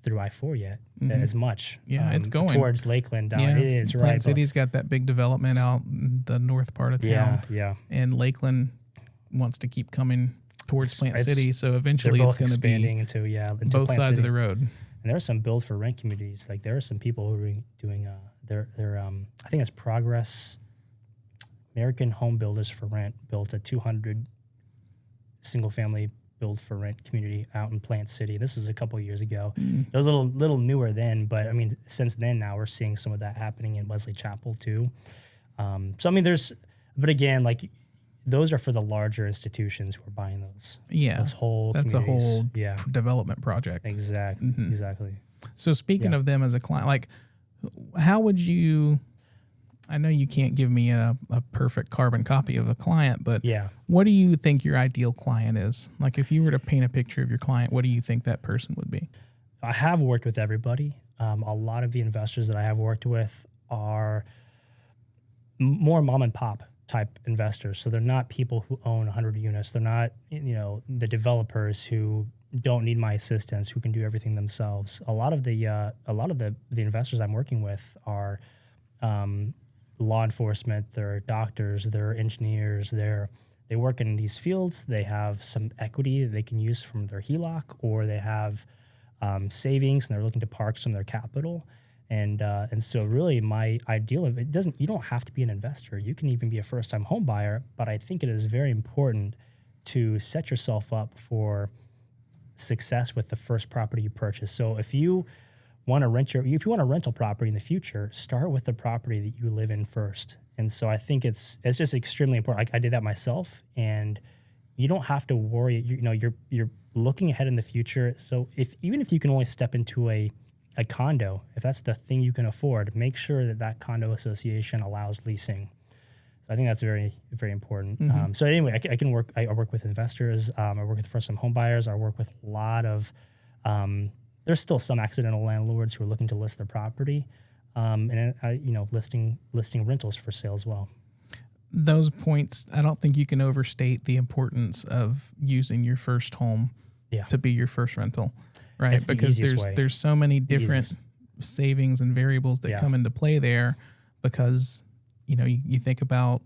through I-4 yet as much. Yeah, it's going towards Lakeland down. Yeah. It is right. Plant City's got that big development out in the north part of town. Yeah. And Lakeland wants to keep coming towards Plant City, so eventually they're it's both going to be expanding into both Plant sides City. of the road. And there are some build for rent communities. Like there are some people who are doing their I think it's Progress American Home Builders for Rent built a 200 single family build for rent community out in Plant City. This was a couple of years ago. It was a little newer then, but I mean, since then now we're seeing some of that happening in Wesley Chapel too. So I mean, but again, like those are for the larger institutions who are buying those. Yeah, those whole that's a whole yeah. development project. Exactly, exactly. So speaking of them as a client, like how would you? I know you can't give me a perfect carbon copy of a client, but what do you think your ideal client is? Like if you were to paint a picture of your client, what do you think that person would be? I have worked with everybody. A lot of the investors that I have worked with are more mom and pop type investors. So they're not people who own 100 units. They're not, the developers who don't need my assistance, who can do everything themselves. A lot of the investors I'm working with are law enforcement, they're doctors, they're engineers, they work in these fields. They have some equity that they can use from their HELOC, or they have savings and they're looking to park some of their capital. And so really my ideal of you don't have to be an investor. You can even be a first-time home buyer, but I think it is very important to set yourself up for success with the first property you purchase. So if you want to if you want a rental property in the future, start with the property that you live in first. And so I think it's just extremely important. I did that myself, and you don't have to worry. You're looking ahead in the future. So even if you can only step into a condo, if that's the thing you can afford, make sure that condo association allows leasing. So I think that's very, very important. Mm-hmm. So anyway, I work with investors. I work with first-time home buyers. I work with a lot of there's still some accidental landlords who are looking to list their property, and listing rentals for sale as well. Those points, I don't think you can overstate the importance of using your first home to be your first rental, right? It's because the there's so many different savings and variables that come into play there, because you think about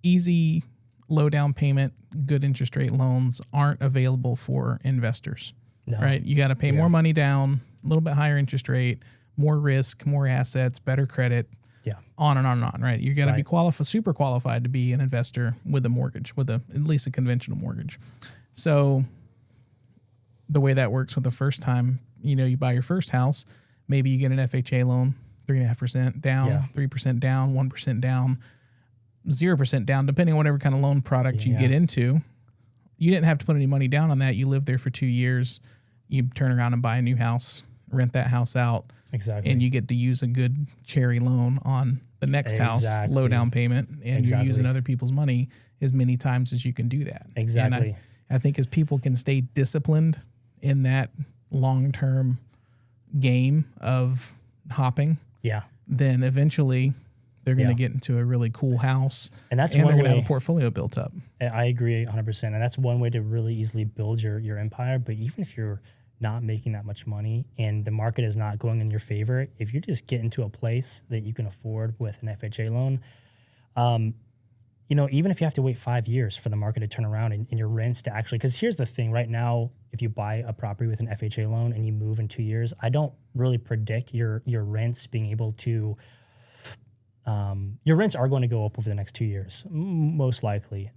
easy, low down payment, good interest rate loans aren't available for investors. No. Right? You got to pay more money down, a little bit higher interest rate, more risk, more assets, better credit, on and on and on, right? You got to be super qualified to be an investor with a mortgage, with at least a conventional mortgage. So the way that works with the first time, you buy your first house, maybe you get an FHA loan, 3.5% down, 3% down, 1% down, 0% down, depending on whatever kind of loan product you get into. You didn't have to put any money down on that. You lived there for 2 years. You turn around and buy a new house, rent that house out. Exactly. And you get to use a good cherry loan on the next house, low down payment, and you're using other people's money as many times as you can do that. Exactly. And I think as people can stay disciplined in that long-term game of hopping, then eventually they're going to get into a really cool house, and they're going to have a portfolio built up. I agree 100%. And that's one way to really easily build your empire. But even if you're not making that much money and the market is not going in your favor, if you just get into a place that you can afford with an FHA loan, even if you have to wait 5 years for the market to turn around and your rents to actually, because here's the thing, right now, if you buy a property with an FHA loan and you move in 2 years, I don't really predict your rents being able to, your rents are going to go up over the next 2 years, most likely.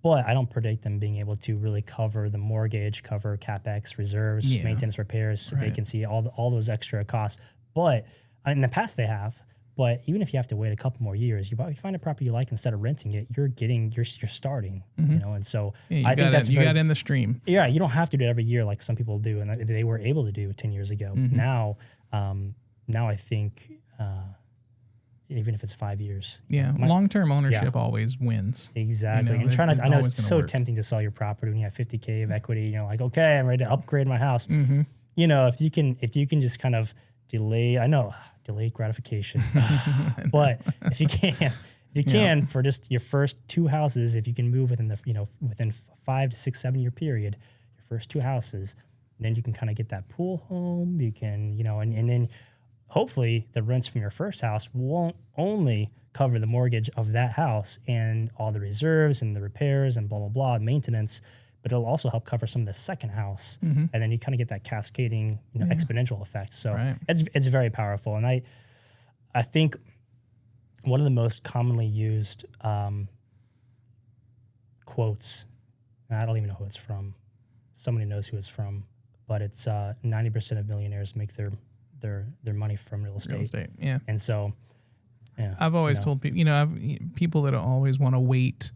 But I don't predict them being able to really cover the mortgage, cover CapEx, reserves, maintenance, repairs, vacancy, all those extra costs. But In the past they have, but even if you have to wait a couple more years, you find a property you like, instead of renting it, you're starting, and so I think you got in the stream. Yeah, you don't have to do it every year like some people do, and they were able to do 10 years ago. Now I think even if it's 5 years. Yeah, long-term ownership always wins. Exactly. And I know it's so tempting to sell your property when you have $50K of equity, and you're like, okay, I'm ready to upgrade my house. If you can just kind of delay, I know, delayed gratification, but if you can for just your first 2 houses, if you can move within within 5 to 6, 7 year period, your first 2 houses, then you can kind of get that pool home. You can, and then hopefully the rents from your first house won't only cover the mortgage of that house and all the reserves and the repairs and blah, blah, blah, maintenance, but it'll also help cover some of the second house. And then you kind of get that cascading, exponential effect. So it's very powerful. And I think one of the most commonly used quotes, and I don't even know who it's from. Somebody knows who it's from, but it's 90% of millionaires make their money from real estate. Yeah. And so, I've always told people, I've people that always want to wait.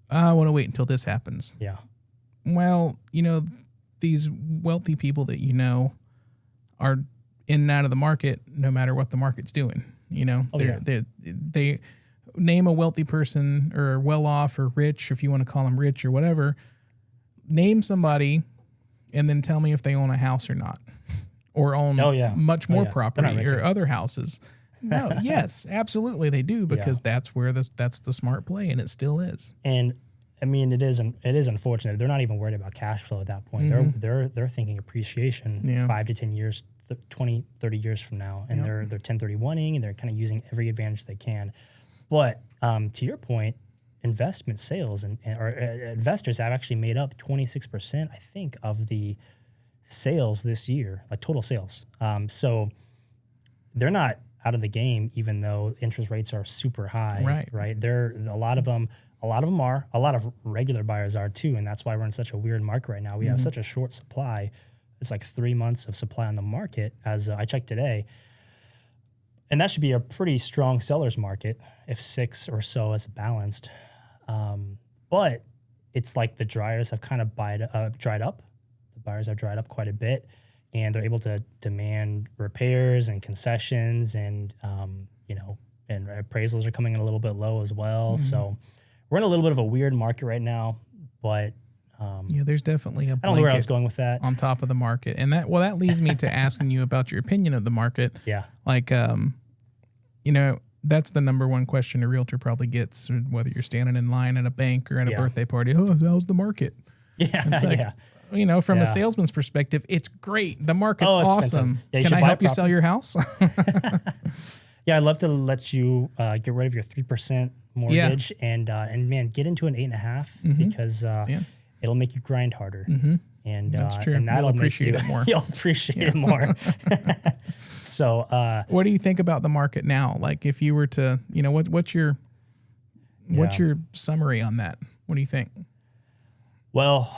I want to wait until this happens. Yeah. Well, these wealthy people that are in and out of the market no matter what the market's doing. They name a wealthy person or well off or rich, if you want to call them rich or whatever. Name somebody and then tell me if they own a house or not, or own much more property or other houses. No, yes, absolutely they do, because that's the smart play, and it still is. And I mean, it is unfortunate. They're not even worried about cash flow at that point. They're thinking appreciation 5 to 10 years, 20, 30 years from now. And they're 1031ing, and they're kind of using every advantage they can. But to your point, investment sales or investors have actually made up 26%, I think, of the sales this year, like total sales. So they're not out of the game, even though interest rates are super high. Right. A lot of them are. A lot of regular buyers are too, and that's why we're in such a weird market right now. We have such a short supply. It's like 3 months of supply on the market, as I checked today, and that should be a pretty strong seller's market if 6 or so is balanced. But it's like the dryers have kind of dried up. The buyers have dried up quite a bit, and they're able to demand repairs and concessions, and and appraisals are coming in a little bit low as well. So we're in a little bit of a weird market right now, but there's definitely a I don't know where I was going with that. On top of the market. And that leads me to asking you about your opinion of the market. Yeah. Like, that's the number one question a realtor probably gets, whether you're standing in line at a bank or at a birthday party. Oh, how's the market? Yeah. It's like, from a salesman's perspective, it's great. The market's awesome. Can I help you sell your house? Yeah, I'd love to let you get rid of your 3% mortgage and man, get into an 8.5 because it'll make you grind harder. And that's true. And that'll appreciate it more. You'll appreciate it more. So, what do you think about the market now? Like, if you were to, what's your summary on that? What do you think? Well,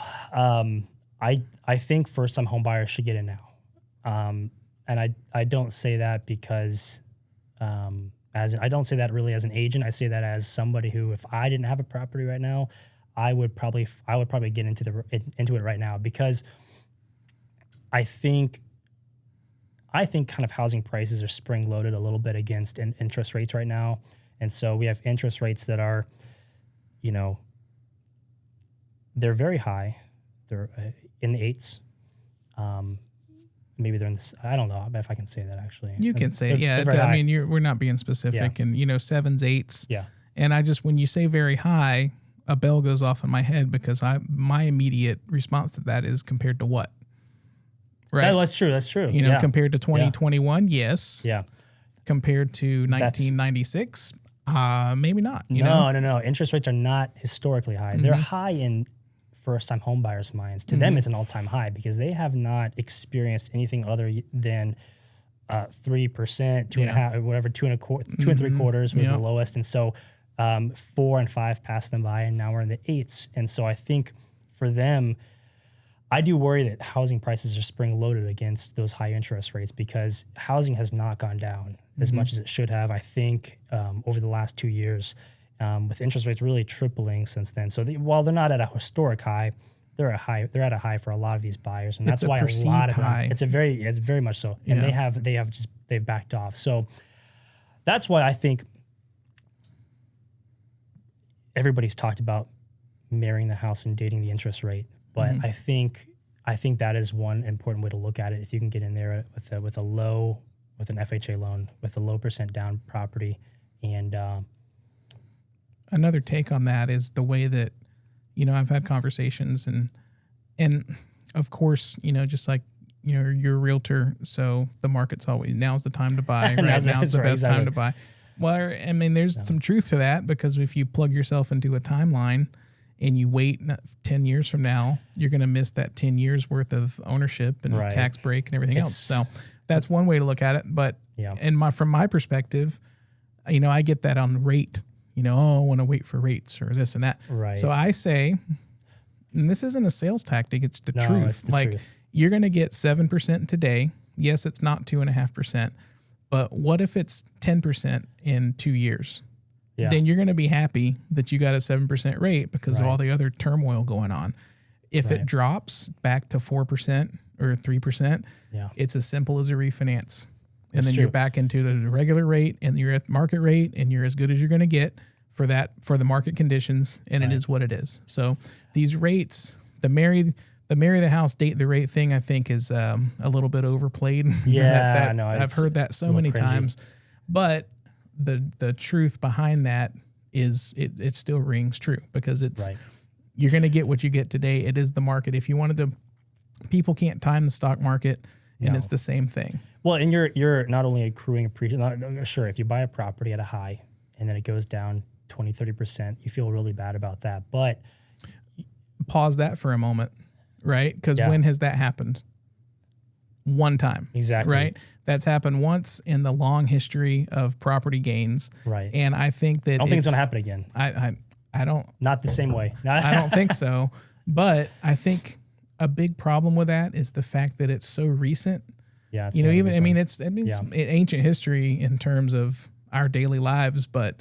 I think first-time home buyers should get in now, and I don't say that because I don't say that really as an agent. I say that as somebody who, if I didn't have a property right now, I would probably get into it right now, because I think kind of housing prices are spring loaded a little bit against interest rates right now, and so we have interest rates that are, they're very high. They're in the 8s. Maybe they're in this. I don't know if I can say that actually. You can say, we're not being specific, and 7s, 8s. Yeah. And when you say very high, a bell goes off in my head, because my immediate response to that is compared to what? Right. That's true. That's true. Compared to 2021, yes. Yeah. Compared to 1996, maybe not. No. Interest rates are not historically high. They're high in first-time home buyers' minds. To them, it's an all-time high, because they have not experienced anything other than 3%, 2.5%, whatever, 2.25%, 2.75% was the lowest, and so 4 and 5 passed them by, and now we're in the 8s. And so I think for them, I do worry that housing prices are spring loaded against those high interest rates because housing has not gone down as much as it should have. I think over the last 2 years, with interest rates really tripling since then. So while they're not at a historic high, they're at a high for a lot of these buyers, and that's why a lot of them. High. It's very much so, and they've backed off. So that's why I think everybody's talked about marrying the house and dating the interest rate. But I think that is one important way to look at it. If you can get in there with an FHA loan with a low percent down property, and another take on that is the way that, I've had conversations and of course, just like, you're a realtor, so the market's always, now's the time to buy, right? Now's the best time to buy. Well, I mean, there's some truth to that, because if you plug yourself into a timeline and you wait 10 years from now, you're going to miss that 10 years worth of ownership and tax break and everything else. So that's one way to look at it. But from my perspective, I get that on rate. I want to wait for rates or this and that. Right. So I say, and this isn't a sales tactic, it's the truth. It's the truth. You're going to get 7% today. Yes, it's not 2.5%, but what if it's 10% in 2 years? Yeah. Then you're going to be happy that you got a 7% rate because of all the other turmoil going on. If it drops back to 4% or 3%, it's as simple as a refinance. And then you're back into the regular rate, and you're at market rate, and you're as good as you're going to get for the market conditions, and it is what it is. So these rates, the marry the house, date the rate thing, I think is a little bit overplayed. Yeah, I've heard that so many times, but the truth behind that is it still rings true, because it's you're going to get what you get today. It is the market. If you wanted to, people can't time the stock market, and it's the same thing. Well, and you're not only accruing appreciation. Sure, if you buy a property at a high and then it goes down 20, 30%, you feel really bad about that. But pause that for a moment, right? Because when has that happened? One time. Exactly. Right? That's happened once in the long history of property gains. Right. And I think that I don't think it's going to happen again. I don't. Not the same way. I don't think so. But I think a big problem with that is the fact that it's so recent. Yeah. It's ancient history in terms of our daily lives, but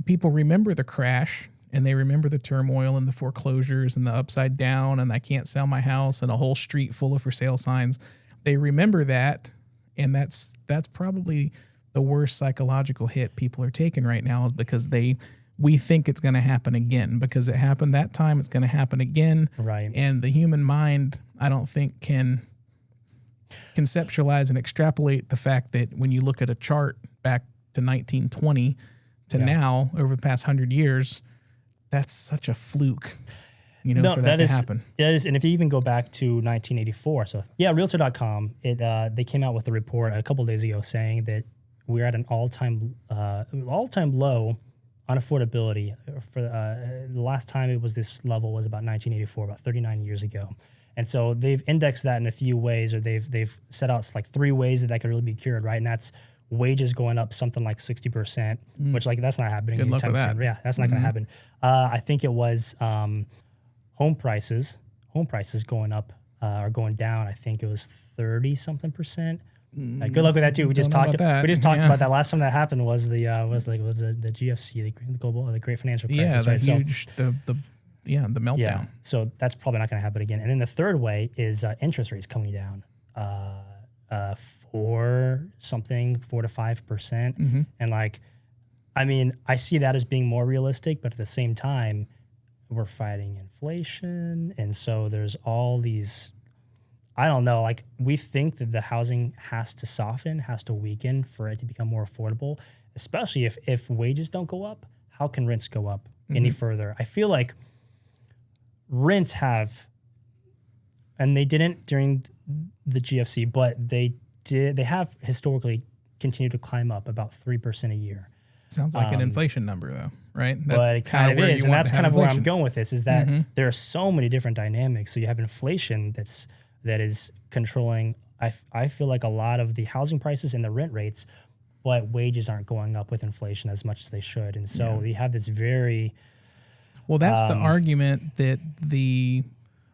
people remember the crash, and they remember the turmoil and the foreclosures and the upside down and I can't sell my house and a whole street full of for sale signs. They remember that, and that's probably the worst psychological hit people are taking right now, is because we think it's going to happen again, because it happened that time, it's going to happen again. Right. And the human mind, I don't think, can conceptualize and extrapolate the fact that when you look at a chart back to 1920 to now, over the past 100 years, that's such a fluke, for that to happen. That is, and if you even go back to 1984, so Realtor.com, they came out with a report a couple of days ago saying that we're at an all-time low on affordability. For the last time it was this level was about 1984, about 39 years ago. And so they've indexed that in a few ways, or they've set out like 3 ways that could really be cured, right? And that's wages going up something like 60%, which that's not happening anytime soon. Yeah, that's not going to happen. I think it was home prices going up or going down. I think it was 30-something%. Good luck with that too. We just talked about that. Last time that happened was the GFC, the Great Financial Crisis. The meltdown. Yeah, so that's probably not going to happen again. And then the third way is interest rates coming down, 4 to 5%, and I see that as being more realistic. But at the same time, we're fighting inflation, and so there's all these. I don't know. We think that the housing has to soften, has to weaken for it to become more affordable, especially if wages don't go up. How can rents go up any further? I feel like rents have, and they didn't during the GFC, but they have historically continued to climb up about 3% a year. Sounds like an inflation number, though, right? But it kind of is, and that's kind of where I'm going with this, is that there are so many different dynamics. So you have inflation that is controlling, I feel like, a lot of the housing prices and the rent rates, but wages aren't going up with inflation as much as they should. And so you have this very... Well, that's the argument that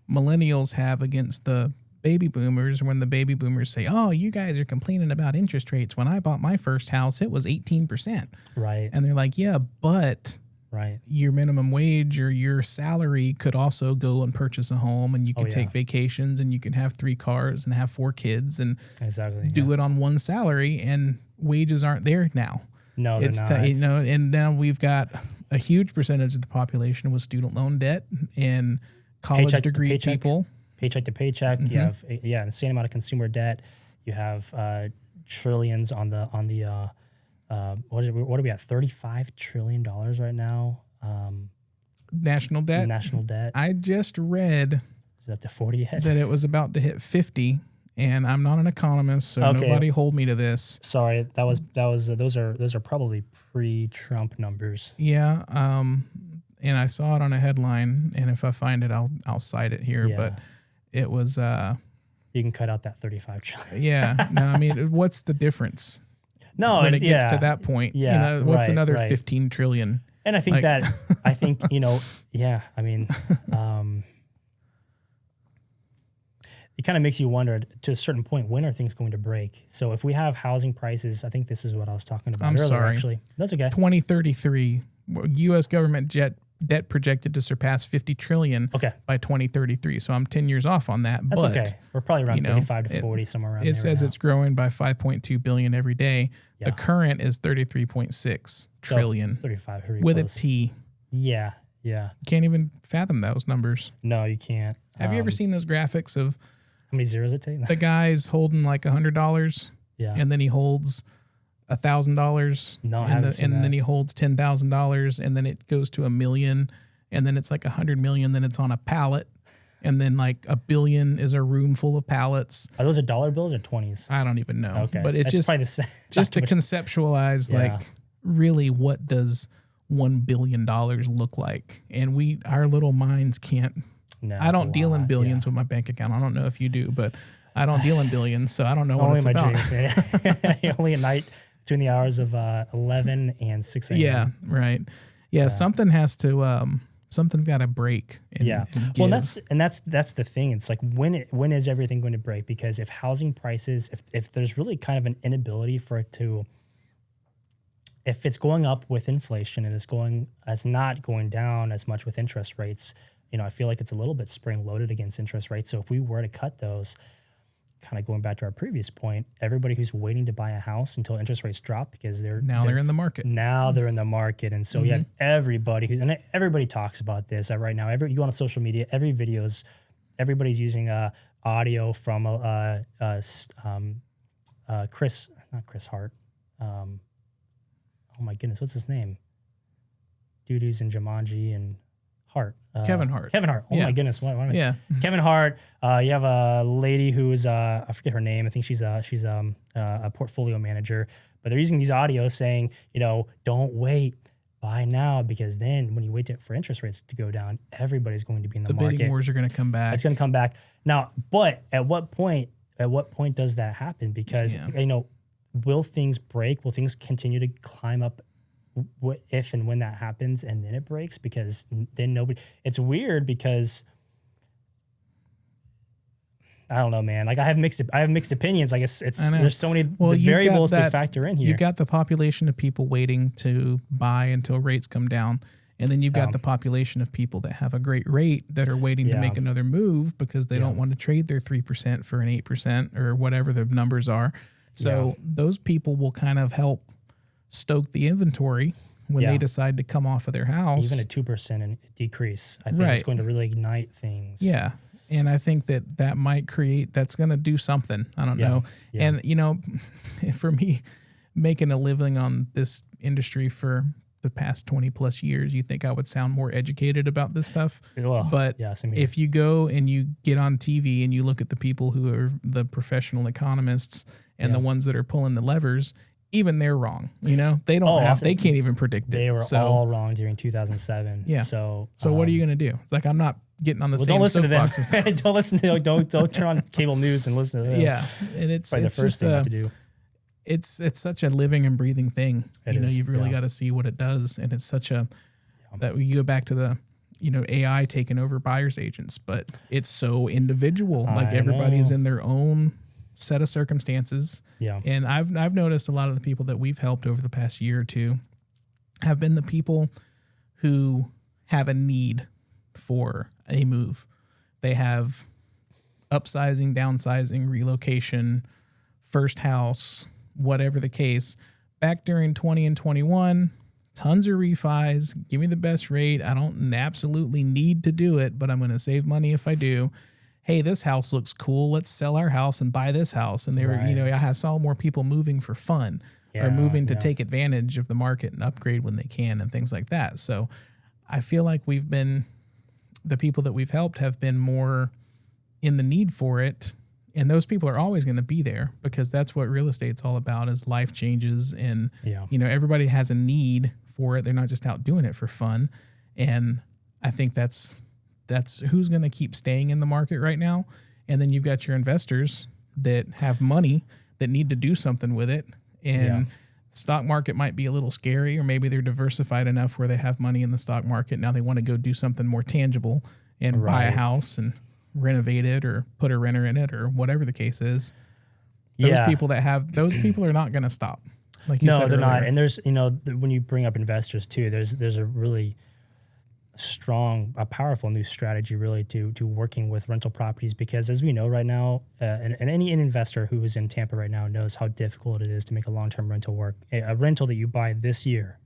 millennials have against the baby boomers when the baby boomers say, oh, you guys are complaining about interest rates. When I bought my first house, it was 18%. Right. And they're like, yeah, but right. your minimum wage or your salary could also go and purchase a home, and you could take vacations, and you can have 3 cars and have 4 kids and do it on one salary, and wages aren't there now. No, it's they're not. And now we've got a huge percentage of the population with student loan debt and college degree people. Paycheck to paycheck. You have insane amount of consumer debt. You have trillions on the what are we at? $35 trillion right now. National debt. National debt. I just read Is it up to 40 yet? that it was about to hit 50, and I'm not an economist, so nobody hold me to this. Sorry, those are probably pre-Trump numbers. Yeah. And I saw it on a headline, and if I find it, I'll cite it here. But it was. You can cut out that 35 trillion. Yeah. No, I mean, what's the difference? No, when it gets to that point, what's another 15 trillion? And I think I mean, it kind of makes you wonder to a certain point, when are things going to break? So if we have housing prices, I think this is what I was talking about earlier. Sorry. Actually, that's okay. 2033, U.S. government debt projected to surpass 50 trillion by 2033. So I'm 10 years off on that. That's okay. We're probably around 35 to 40, somewhere around there. It says it's growing by 5.2 billion every day. Yeah. The current is 33.6 trillion. 35 with close. A T. Yeah. Yeah. Can't even fathom those numbers. No, you can't. Have you ever seen those graphics of how many zeros it takes? The guy's holding like $100. Yeah. And then he holds $1,000. No, I haven't seen that. Then he holds $10,000, and then it goes to $1 million, and then it's like $100 million. Then it's on a pallet, and then like $1 billion is a room full of pallets. Are those $1 bills or 20s? I don't even know. Okay, but it's just probably the same. Just to conceptualize, like really, what does $1 billion look like? And our little minds can't. No, I don't deal in billions with my bank account. I don't know if you do, but I don't deal in billions, so I don't know what it's about. Only at night. Between the hours of 11 and 6 a.m. Yeah, right. Yeah, something has to, something's got to break. Well, that's the thing. It's like when is everything going to break? Because if housing prices, if there's really kind of an inability for it to, if it's going up with inflation and it's not going down as much with interest rates, I feel like it's a little bit spring loaded against interest rates. So if we were to cut those, kind of going back to our previous point, everybody who's waiting to buy a house until interest rates drop because they're in the market. Now they're in the market. And so you have everybody and everybody talks about this right now. You go on social media, everybody's using audio from not Chris Hart. Oh my goodness, what's his name? Dude who's in Jumanji and Hart. Kevin Hart. Oh my goodness. What am I? Yeah. Kevin Hart. You have a lady who is, I forget her name. I think she's a portfolio manager, but they're using these audios saying, don't wait, buy now, because then when you wait for interest rates to go down, everybody's going to be in the market. The bidding wars are going to come back. It's going to come back. Now, but at what point does that happen? Because, will things break? Will things continue to climb up if and when that happens and then it breaks? Because then it's weird because I don't know, man. Like I have mixed opinions. Like there's so many variables to factor in here. You've got the population of people waiting to buy until rates come down. And then you've got the population of people that have a great rate that are waiting to make another move because they don't want to trade their 3% for an 8% or whatever the numbers are. So those people will kind of help stoke the inventory when they decide to come off of their house. Even a 2% decrease, I think it's going to really ignite things. Yeah. And I think that might that's going to do something. I don't know. Yeah. And, for me, making a living on this industry for the past 20 plus years, you think I would sound more educated about this stuff. Well, but if you go and you get on TV and you look at the people who are the professional economists and the ones that are pulling the levers, even they're wrong. They don't they can't even predict it. They were all wrong during 2007. Yeah. So what are you going to do? It's like, I'm not getting on the same soapbox. Don't listen to them. Don't turn on cable news and listen to them. Yeah. And it's the first thing to do. It's such a living and breathing thing. You've really got to see what it does. And it's such that you go back to the AI taking over buyer's agents, but it's so individual. Like everybody is in their own set of circumstances. Yeah. And I've noticed a lot of the people that we've helped over the past year or two have been the people who have a need for a move. They have upsizing, downsizing, relocation, first house, whatever the case. Back during 20 and 21, tons of refis. Give me the best rate. I don't absolutely need to do it, but I'm going to save money if I do. Hey, this house looks cool. Let's sell our house and buy this house. And they were, I saw more people moving for fun or moving to take advantage of the market and upgrade when they can and things like that. So I feel like the people that we've helped have been more in the need for it. And those people are always going to be there because that's what real estate's all about, is life changes. And, everybody has a need for it. They're not just out doing it for fun. And I think that's who's going to keep staying in the market right now. And then you've got your investors that have money that need to do something with it. And the stock market might be a little scary, or maybe they're diversified enough where they have money in the stock market. Now they want to go do something more tangible and buy a house and renovate it or put a renter in it or whatever the case is. Those people are not going to stop. Like you said they're earlier. not. And there's, when you bring up investors too, there's a really strong, a powerful new strategy really to working with rental properties, because as we know right now, and any investor who is in Tampa right now knows how difficult it is to make a long-term rental work. A rental that you buy this year,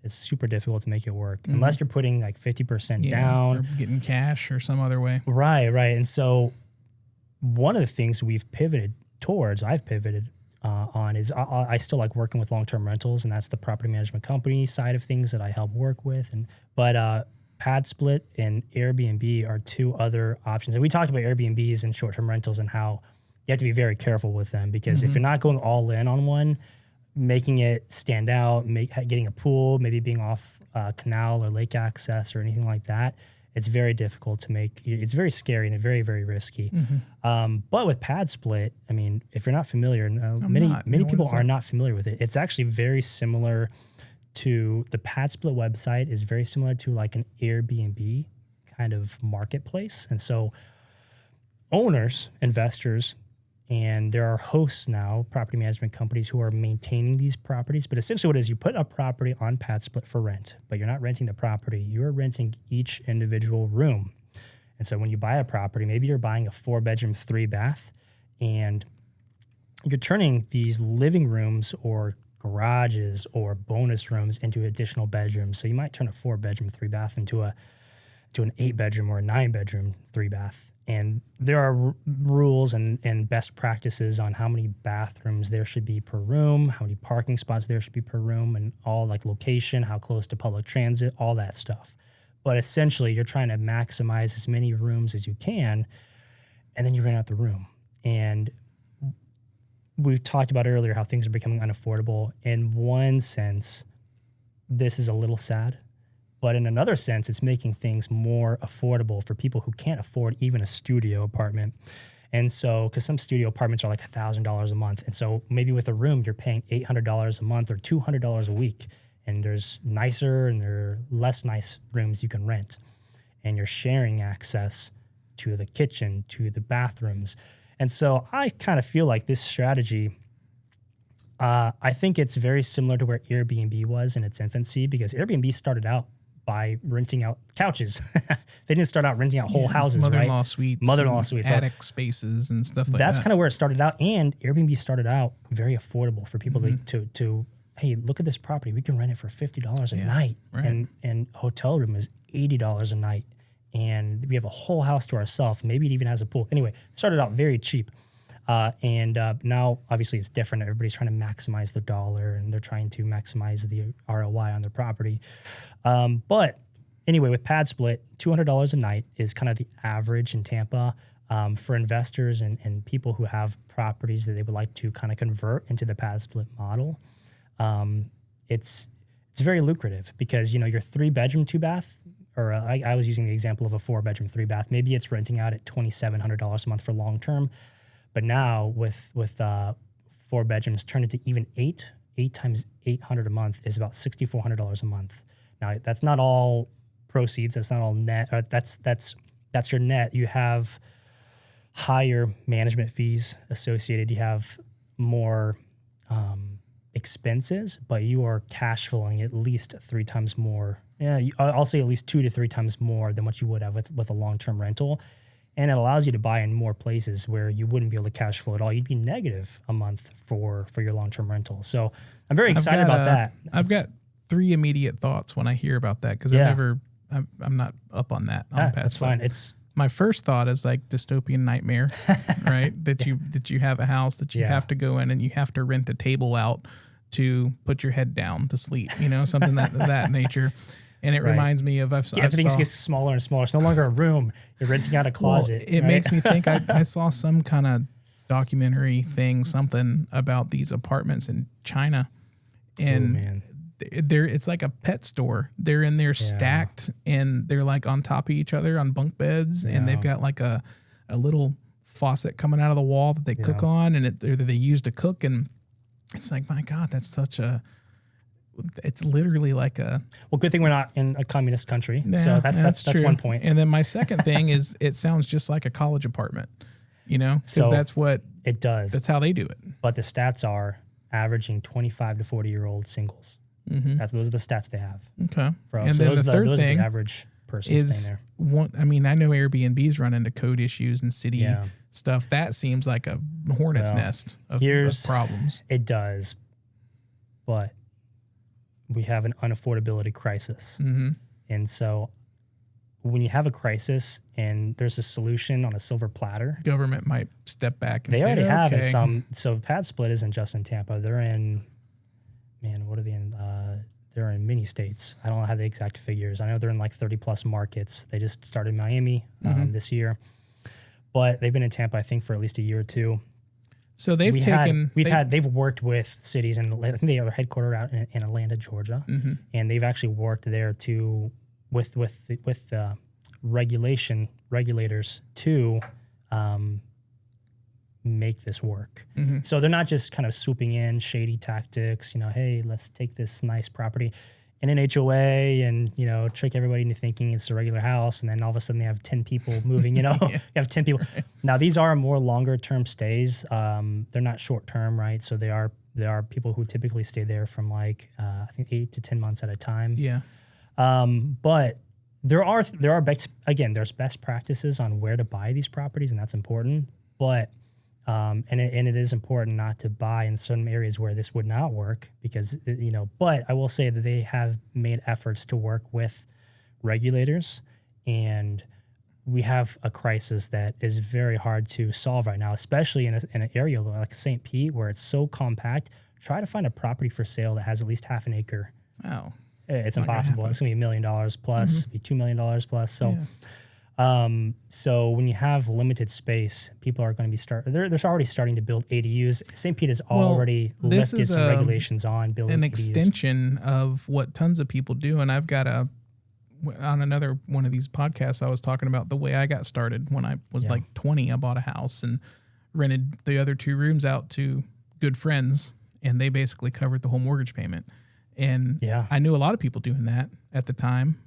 it's super difficult to make it work unless you're putting like 50% down. Or getting cash or some other way. Right. And so one of the things I've pivoted on is I still like working with long-term rentals, and that's the property management company side of things that I help work with. But Padsplit and Airbnb are two other options. And we talked about Airbnbs and short-term rentals and how you have to be very careful with them, because if you're not going all in on one, making it stand out, getting a pool, maybe being off canal or lake access or anything like that, it's very difficult to make. It's very scary and very, very risky. But with Padsplit, I mean, if you're not familiar, many people are not familiar with it. It's actually very similar to the Padsplit website. Is very similar to like an Airbnb kind of marketplace. And so owners, investors, and there are hosts now, property management companies, who are maintaining these properties. But essentially what it is, you put a property on Padsplit for rent, but you're not renting the property. You're renting each individual room. And so when you buy a property, maybe you're buying a 4-bedroom, 3-bath, and you're turning these living rooms or garages or bonus rooms into additional bedrooms. So you might turn a 4-bedroom, 3-bath into an 8-bedroom or a 9-bedroom, 3-bath. And there are rules and best practices on how many bathrooms there should be per room, how many parking spots there should be per room, and all like location, how close to public transit, all that stuff. But essentially, you're trying to maximize as many rooms as you can, and then you rent out the room. And we talked about earlier how things are becoming unaffordable. In one sense, this is a little sad. But in another sense, it's making things more affordable for people who can't afford even a studio apartment. And so, because some studio apartments are like $1,000 a month. And so maybe with a room, you're paying $800 a month or $200 a week. And there's nicer and there are less nice rooms you can rent. And you're sharing access to the kitchen, to the bathrooms. And so I kind of feel like this strategy, I think it's very similar to where Airbnb was in its infancy, because Airbnb started out by renting out couches. They didn't start out renting out whole houses, mother-in-law right? suites, Mother-in-law suites, attic spaces and stuff like that. That's kind of where it started out. And Airbnb started out very affordable for people to hey, look at this property. We can rent it for $50 a night. Right. And hotel room is $80 a night. And we have a whole house to ourselves. Maybe it even has a pool. Anyway, it started out very cheap. And now, obviously, it's different. Everybody's trying to maximize their dollar, and they're trying to maximize the ROI on their property. But anyway, with Padsplit, $200 a night is kind of the average in Tampa for investors and people who have properties that they would like to kind of convert into the Padsplit model. It's very lucrative because, your 3-bedroom, 2-bath, or I was using the example of a 4-bedroom, 3-bath. Maybe it's renting out at $2,700 a month for long-term. But now with 4 bedrooms, turn it to even 8 times $800 a month is about $6,400 a month. Now that's not all proceeds. That's not all net. Or that's your net. You have higher management fees associated. You have more expenses, but you are cash flowing at least 3 times more. Yeah, I'll say at least 2 to 3 times more than what you would have with a long-term rental. And it allows you to buy in more places where you wouldn't be able to cash flow at all. You'd be negative a month for your long-term rental. So I'm very excited about that. I've got 3 immediate thoughts when I hear about that because I'm not up on that. That's fine. My first thought is like dystopian nightmare, right? That you have a house that you have to go in and you have to rent a table out to put your head down to sleep, something that nature. And it reminds me of everything gets smaller and smaller. It's no longer a room. You're renting out a closet. Well, it makes me think I saw some kind of documentary thing, something about these apartments in China, and it's like a pet store. They're in there stacked, and they're like on top of each other on bunk beds, and they've got like a little faucet coming out of the wall that they cook on, and they use to cook, and it's like, my God, that's such a. It's literally like a. Well, good thing we're not in a communist country. Yeah, so that's one point. And then my second thing is it sounds just like a college apartment, because that's what it does. That's how they do it. But the stats are averaging 25 to 40-year-old singles. Mm-hmm. Those are the stats they have. Okay. And then the third thing, the average person staying there. I know Airbnbs run into code issues and city stuff. That seems like a hornet's nest of problems. It does, but we have an unaffordability crisis. Mm-hmm. And so when you have a crisis and there's a solution on a silver platter, government might step back and they say, already have it. So Padsplit isn't just in Tampa. They're in, what are they in? They're in many states. I don't know how the exact figures. I know they're in like 30 plus markets. They just started in Miami this year, but they've been in Tampa, I think, for at least a year or two. So they've worked with cities, and I think they are headquartered out in Atlanta, Georgia, and they've actually worked there with regulators to make this work. Mm-hmm. So they're not just kind of swooping in shady tactics. Hey, let's take this nice property in an HOA and, trick everybody into thinking it's a regular house. And then all of a sudden they have 10 people moving, you have 10 people. Now these are more longer term stays. They're not short term, right? So they are people who typically stay there from I think 8 to 10 months at a time. Yeah. But there's best practices on where to buy these properties, and that's important. But and it is important not to buy in some areas where this would not work because, but I will say that they have made efforts to work with regulators, and we have a crisis that is very hard to solve right now, especially in an area like St. Pete where it's so compact. Try to find a property for sale that has at least half an acre. Oh, it's impossible. It's going to be $1 million plus, be $2 million plus. So. So when you have limited space, people are going to be they're already starting to build ADUs. St. Pete has already lifted some regulations on building an ADUs. Extension of what tons of people do. And I've got on another one of these podcasts, I was talking about the way I got started when I was like 20. I bought a house and rented the other 2 rooms out to good friends, and they basically covered the whole mortgage payment. And I knew a lot of people doing that at the time,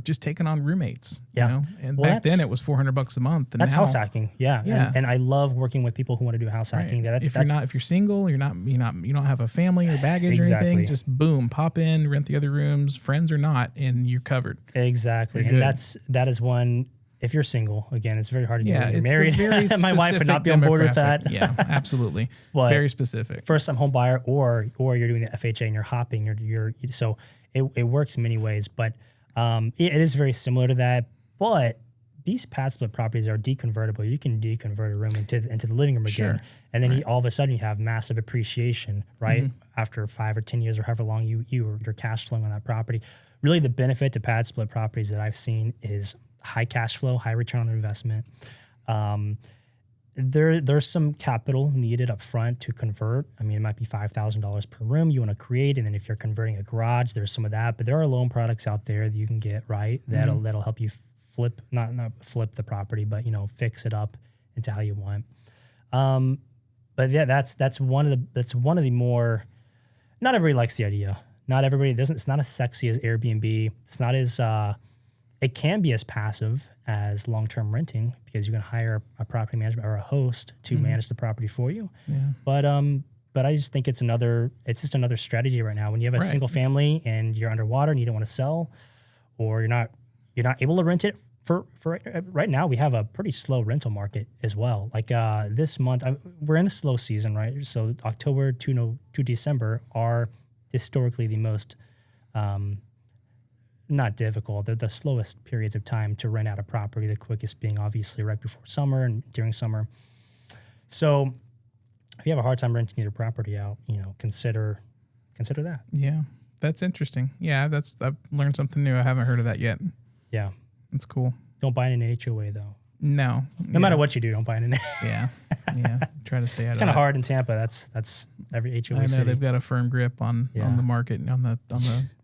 just taking on roommates, and back then it was $400 a month. And that's house hacking. Yeah. And I love working with people who want to do house hacking. Right. If you're single, you don't have a family or baggage or anything, just boom, pop in, rent the other rooms, friends or not, and you're covered. Exactly. And that is one. If you're single, again, it's very hard to do when you're married. My wife would not be on board with that. Yeah, absolutely. But very specific. First-time home buyer, or you're doing the FHA and you're hopping. So it works in many ways, but it is very similar to that. But these Padsplit properties are deconvertible. You can deconvert a room into the living room again, and then all of a sudden you have massive appreciation, right? After 5 or 10 years or however long you're cash flowing on that property. Really, the benefit to Padsplit properties that I've seen is high cash flow, high return on investment. There's some capital needed up front to convert. I mean, it might be $5,000 per room you want to create, and then if you're converting a garage, there's some of that. But there are loan products out there that you can get, right? That'll help you flip, not flip the property, but fix it up into how you want. But yeah, that's one of the more. Not everybody likes the idea. not everybody doesn't. It's not as sexy as Airbnb. It's not as it can be as passive as long-term renting because you can hire a property management or a host to manage the property for you. Yeah. But I just think it's just another strategy right now. When you have a single family and you're underwater and you don't want to sell, or you're not able to rent it for right now, we have a pretty slow rental market as well. Like this month, we're in the slow season, right? So October to December are historically the most not difficult. They're the slowest periods of time to rent out a property. The quickest being obviously right before summer and during summer. So if you have a hard time renting your property out, consider that. Yeah, that's interesting. Yeah, I've learned something new. I haven't heard of that yet. Yeah, that's cool. Don't buy in an HOA though. No matter what you do, don't buy in an. Yeah. Try to stay out of it. It's kind of hard in Tampa. That's every HOA. I know city. They've got a firm grip on the market and on the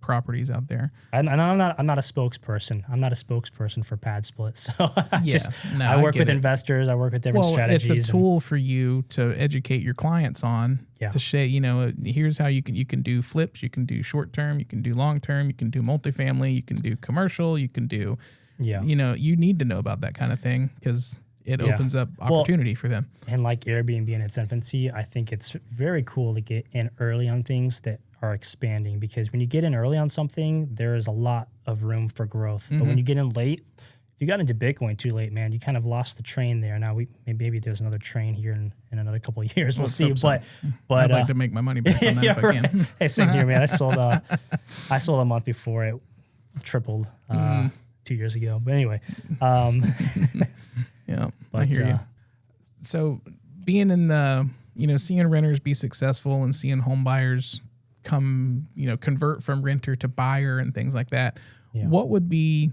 properties out there. And I'm not a spokesperson. I'm not a spokesperson for Padsplit. So I work with investors. I work with different strategies. It's a tool for you to educate your clients on. To say, here's how you can do flips. You can do short term. You can do long term. You can do multifamily. You can do commercial. You can do. You need to know about that kind of thing because it opens up opportunity for them. And like Airbnb in its infancy, I think it's very cool to get in early on things that are expanding, because when you get in early on something, there is a lot of room for growth. But when you get in late, if you got into Bitcoin too late, man, you kind of lost the train there. Now maybe there's another train here in another couple of years. We'll see. So. But I'd like to make my money back on that if I can. Hey, same here, man. I sold a month before it tripled 2 years ago. But anyway, I hear you. So being in the, seeing renters be successful and seeing home buyers come, convert from renter to buyer and things like that, what would be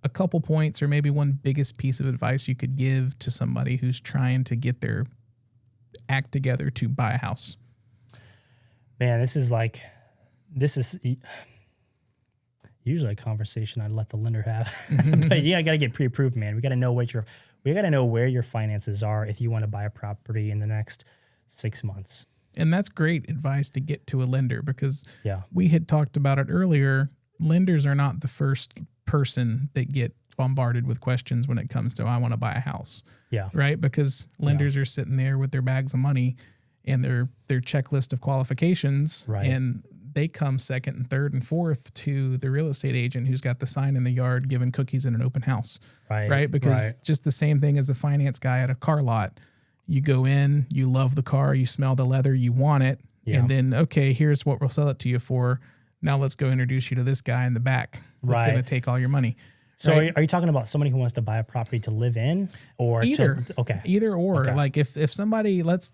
a couple points or maybe one biggest piece of advice you could give to somebody who's trying to get their act together to buy a house? Man, this is usually a conversation I'd let the lender have. But I got to get pre-approved, man. We got to know where your finances are if you want to buy a property in the next 6 months. And that's great advice to get to a lender, because we had talked about it earlier. Lenders are not the first person that get bombarded with questions when it comes to, I want to buy a house. Yeah. Right? Because lenders are sitting there with their bags of money and their checklist of qualifications. Right. And they come second and third and fourth to the real estate agent who's got the sign in the yard giving cookies in an open house. Right. Because just the same thing as the finance guy at a car lot. You go in, you love the car, you smell the leather, you want it. Yeah. And then, okay, here's what we'll sell it to you for. Now let's go introduce you to this guy in the back that's going to take all your money. So are you talking about somebody who wants to buy a property to live in, or either? Either or. Okay. Like if somebody, let's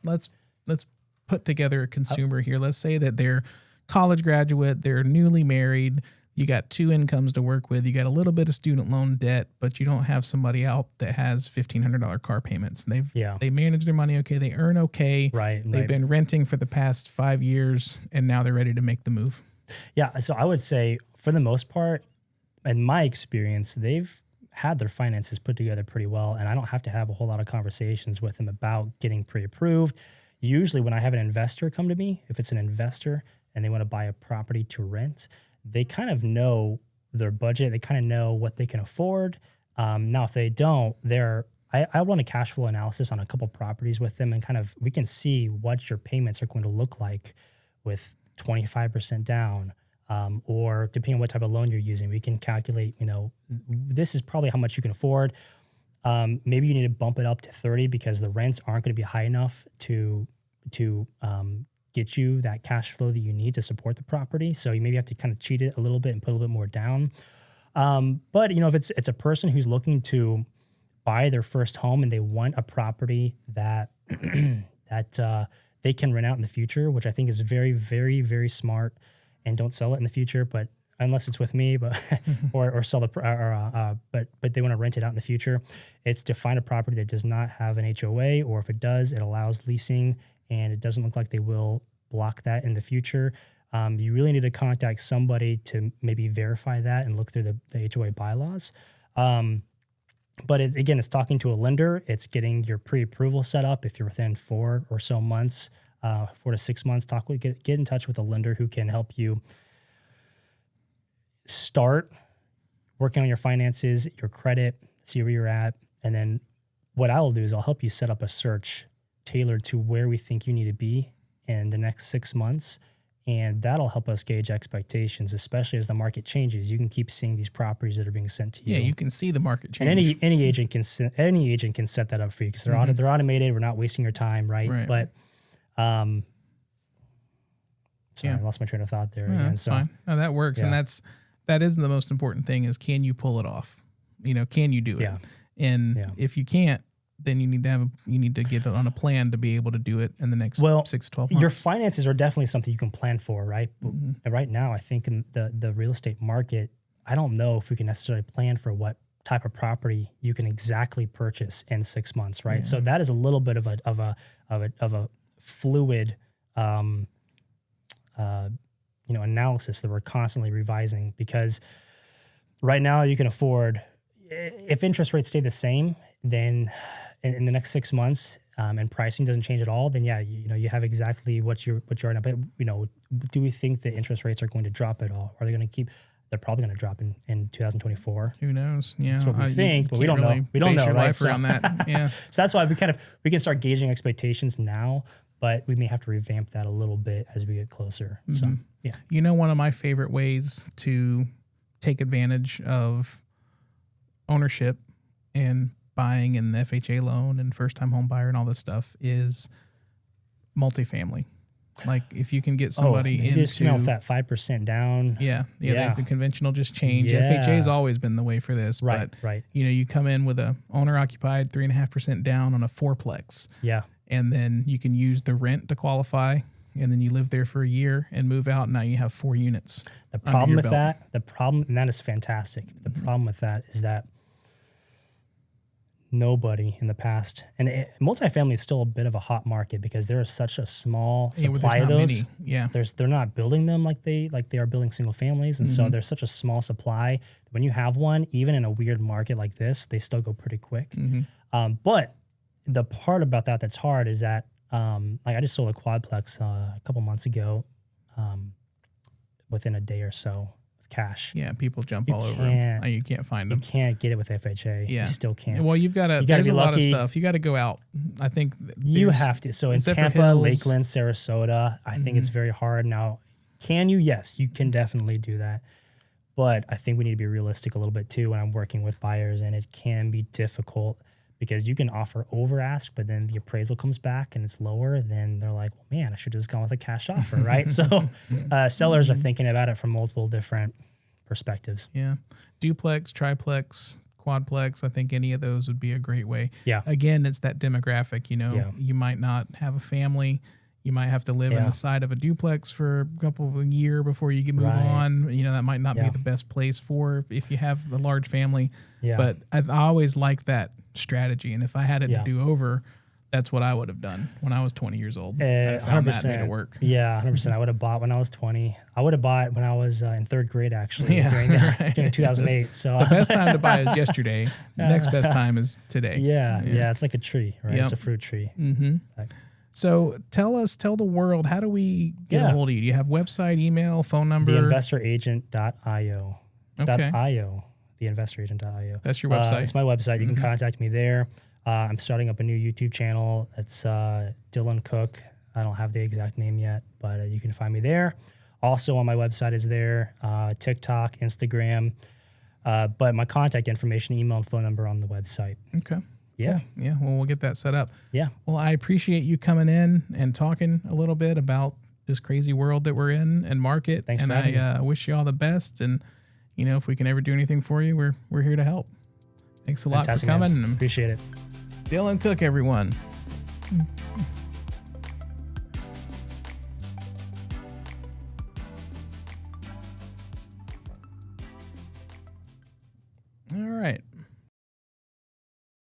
put together a consumer here. Let's say that they're college graduate, they're newly married. You got two incomes to work with. You got a little bit of student loan debt, but you don't have somebody out that has $1,500 car payments. They manage their money okay. They earn okay. They've been renting for the past 5 years, and now they're ready to make the move. Yeah. So I would say, for the most part, in my experience, they've had their finances put together pretty well, and I don't have to have a whole lot of conversations with them about getting pre-approved. Usually when I have an investor come to me, if it's an investor and they want to buy a property to rent, they kind of know their budget. They kind of know what they can afford. Now, if they don't, I run a cash flow analysis on a couple properties with them, and we can see what your payments are going to look like with 25% down, or depending on what type of loan you're using, we can calculate, this is probably how much you can afford. Maybe you need to bump it up to 30 because the rents aren't going to be high enough to get you that cash flow that you need to support the property. So you maybe have to kind of cheat it a little bit and put a little bit more down. But if it's a person who's looking to buy their first home and they want a property that they can rent out in the future, which I think is very, very, very smart, and don't sell it in the future, but unless it's with me, but or sell but they want to rent it out in the future. It's to find a property that does not have an HOA, or if it does, it allows leasing, and it doesn't look like they will block that in the future. You really need to contact somebody to maybe verify that and look through the HOA bylaws. But again, it's talking to a lender. It's getting your pre-approval set up. If you're within 4 or so months, 4 to 6 months, get in touch with a lender who can help you start working on your finances, your credit, see where you're at. And then what I will do is I'll help you set up a search tailored to where we think you need to be in the next 6 months. And that'll help us gauge expectations, especially as the market changes. You can keep seeing these properties that are being sent to you. Yeah, you can see the market change. And any agent can set that up for you because they're they're automated. We're not wasting your time, right? But sorry, I lost my train of thought there. No, again. that's fine. No, that works, and that is the most important thing: is can you pull it off? Can you do it? Yeah. And if you can't, then you need to get it on a plan to be able to do it in the next 6 to 12 months. Your finances are definitely something you can plan for, right? And right now, I think in the real estate market, I don't know if we can necessarily plan for what type of property you can exactly purchase in 6 months, right? Yeah. So that is a little bit of a fluid, analysis that we're constantly revising, because right now you can afford, if interest rates stay the same, then in the next 6 months, and pricing doesn't change at all, then you have exactly what you're now. But do we think that interest rates are going to drop at all? Are they going to keep? They're probably going to drop in 2024. Who knows? Yeah, that's what we think, but we don't know. We don't know, right? Life around that. Yeah. So that's why we can start gauging expectations now, but we may have to revamp that a little bit as we get closer. So yeah. One of my favorite ways to take advantage of ownership and buying and the FHA loan and first-time home buyer and all this stuff is multifamily. Like if you can get somebody into just with that 5% down. The conventional just change. Yeah. FHA has always been the way for this. Right. You come in with a owner-occupied 3.5% down on a fourplex. Yeah. And then you can use the rent to qualify, and then you live there for a year and move out, and now you have 4 units. The problem with that, and that is fantastic. The problem with that is that nobody in the past, and multifamily is still a bit of a hot market because there is such a small supply of those. Many. Yeah, they're not building them like they are building single families, and so there's such a small supply. When you have one, even in a weird market like this, they still go pretty quick. But the part about that's hard is that I just sold a quadplex a couple months ago, within a day or so. Cash. Yeah, people jump all over them. You can't find them. You can't get it with FHA. Yeah. You still can't. Well, there's a lot of stuff. You got to go out. I think you have to. So in Tampa, Lakeland, Sarasota, I think it's very hard. Now, can you? Yes, you can definitely do that. But I think we need to be realistic a little bit too when I'm working with buyers, and it can be difficult because you can offer over ask, but then the appraisal comes back and it's lower. Then they're like, well, man, I should have just gone with a cash offer, right? So sellers are thinking about it from multiple different perspectives. Yeah. Duplex, triplex, quadplex, I think any of those would be a great way. Yeah. Again, it's that demographic, you might not have a family. You might have to live in the side of a duplex for a couple of years before you can move on. That might not be the best place for if you have a large family. Yeah. But I always like that strategy. And if I had it to do over, that's what I would have done when I was 20 years old. I found 100%. That made it work. Yeah, 100%. I would have bought when I was 20. I would have bought when I was in third grade, actually, during 2008. So the best time to buy is yesterday. Next best time is today. Yeah. It's like a tree, right? Yep. It's a fruit tree. So tell the world, how do we get a hold of you? Do you have website, email, phone number? Theinvestoragent.io. Okay. Theinvestoragent.io. That's your website? It's my website. You can contact me there. I'm starting up a new YouTube channel. It's Dillon Cook. I don't have the exact name yet, but you can find me there. Also on my website is there, TikTok, Instagram, but my contact information, email and phone number on the website. Okay. Yeah. Cool. Yeah. Well, we'll get that set up. Yeah. Well, I appreciate you coming in and talking a little bit about this crazy world that we're in and market. Thanks and for having me. I wish you all the best. And, if we can ever do anything for you, we're here to help. Thanks a lot for coming. Man. Appreciate it. Dillon Cook, everyone. All right.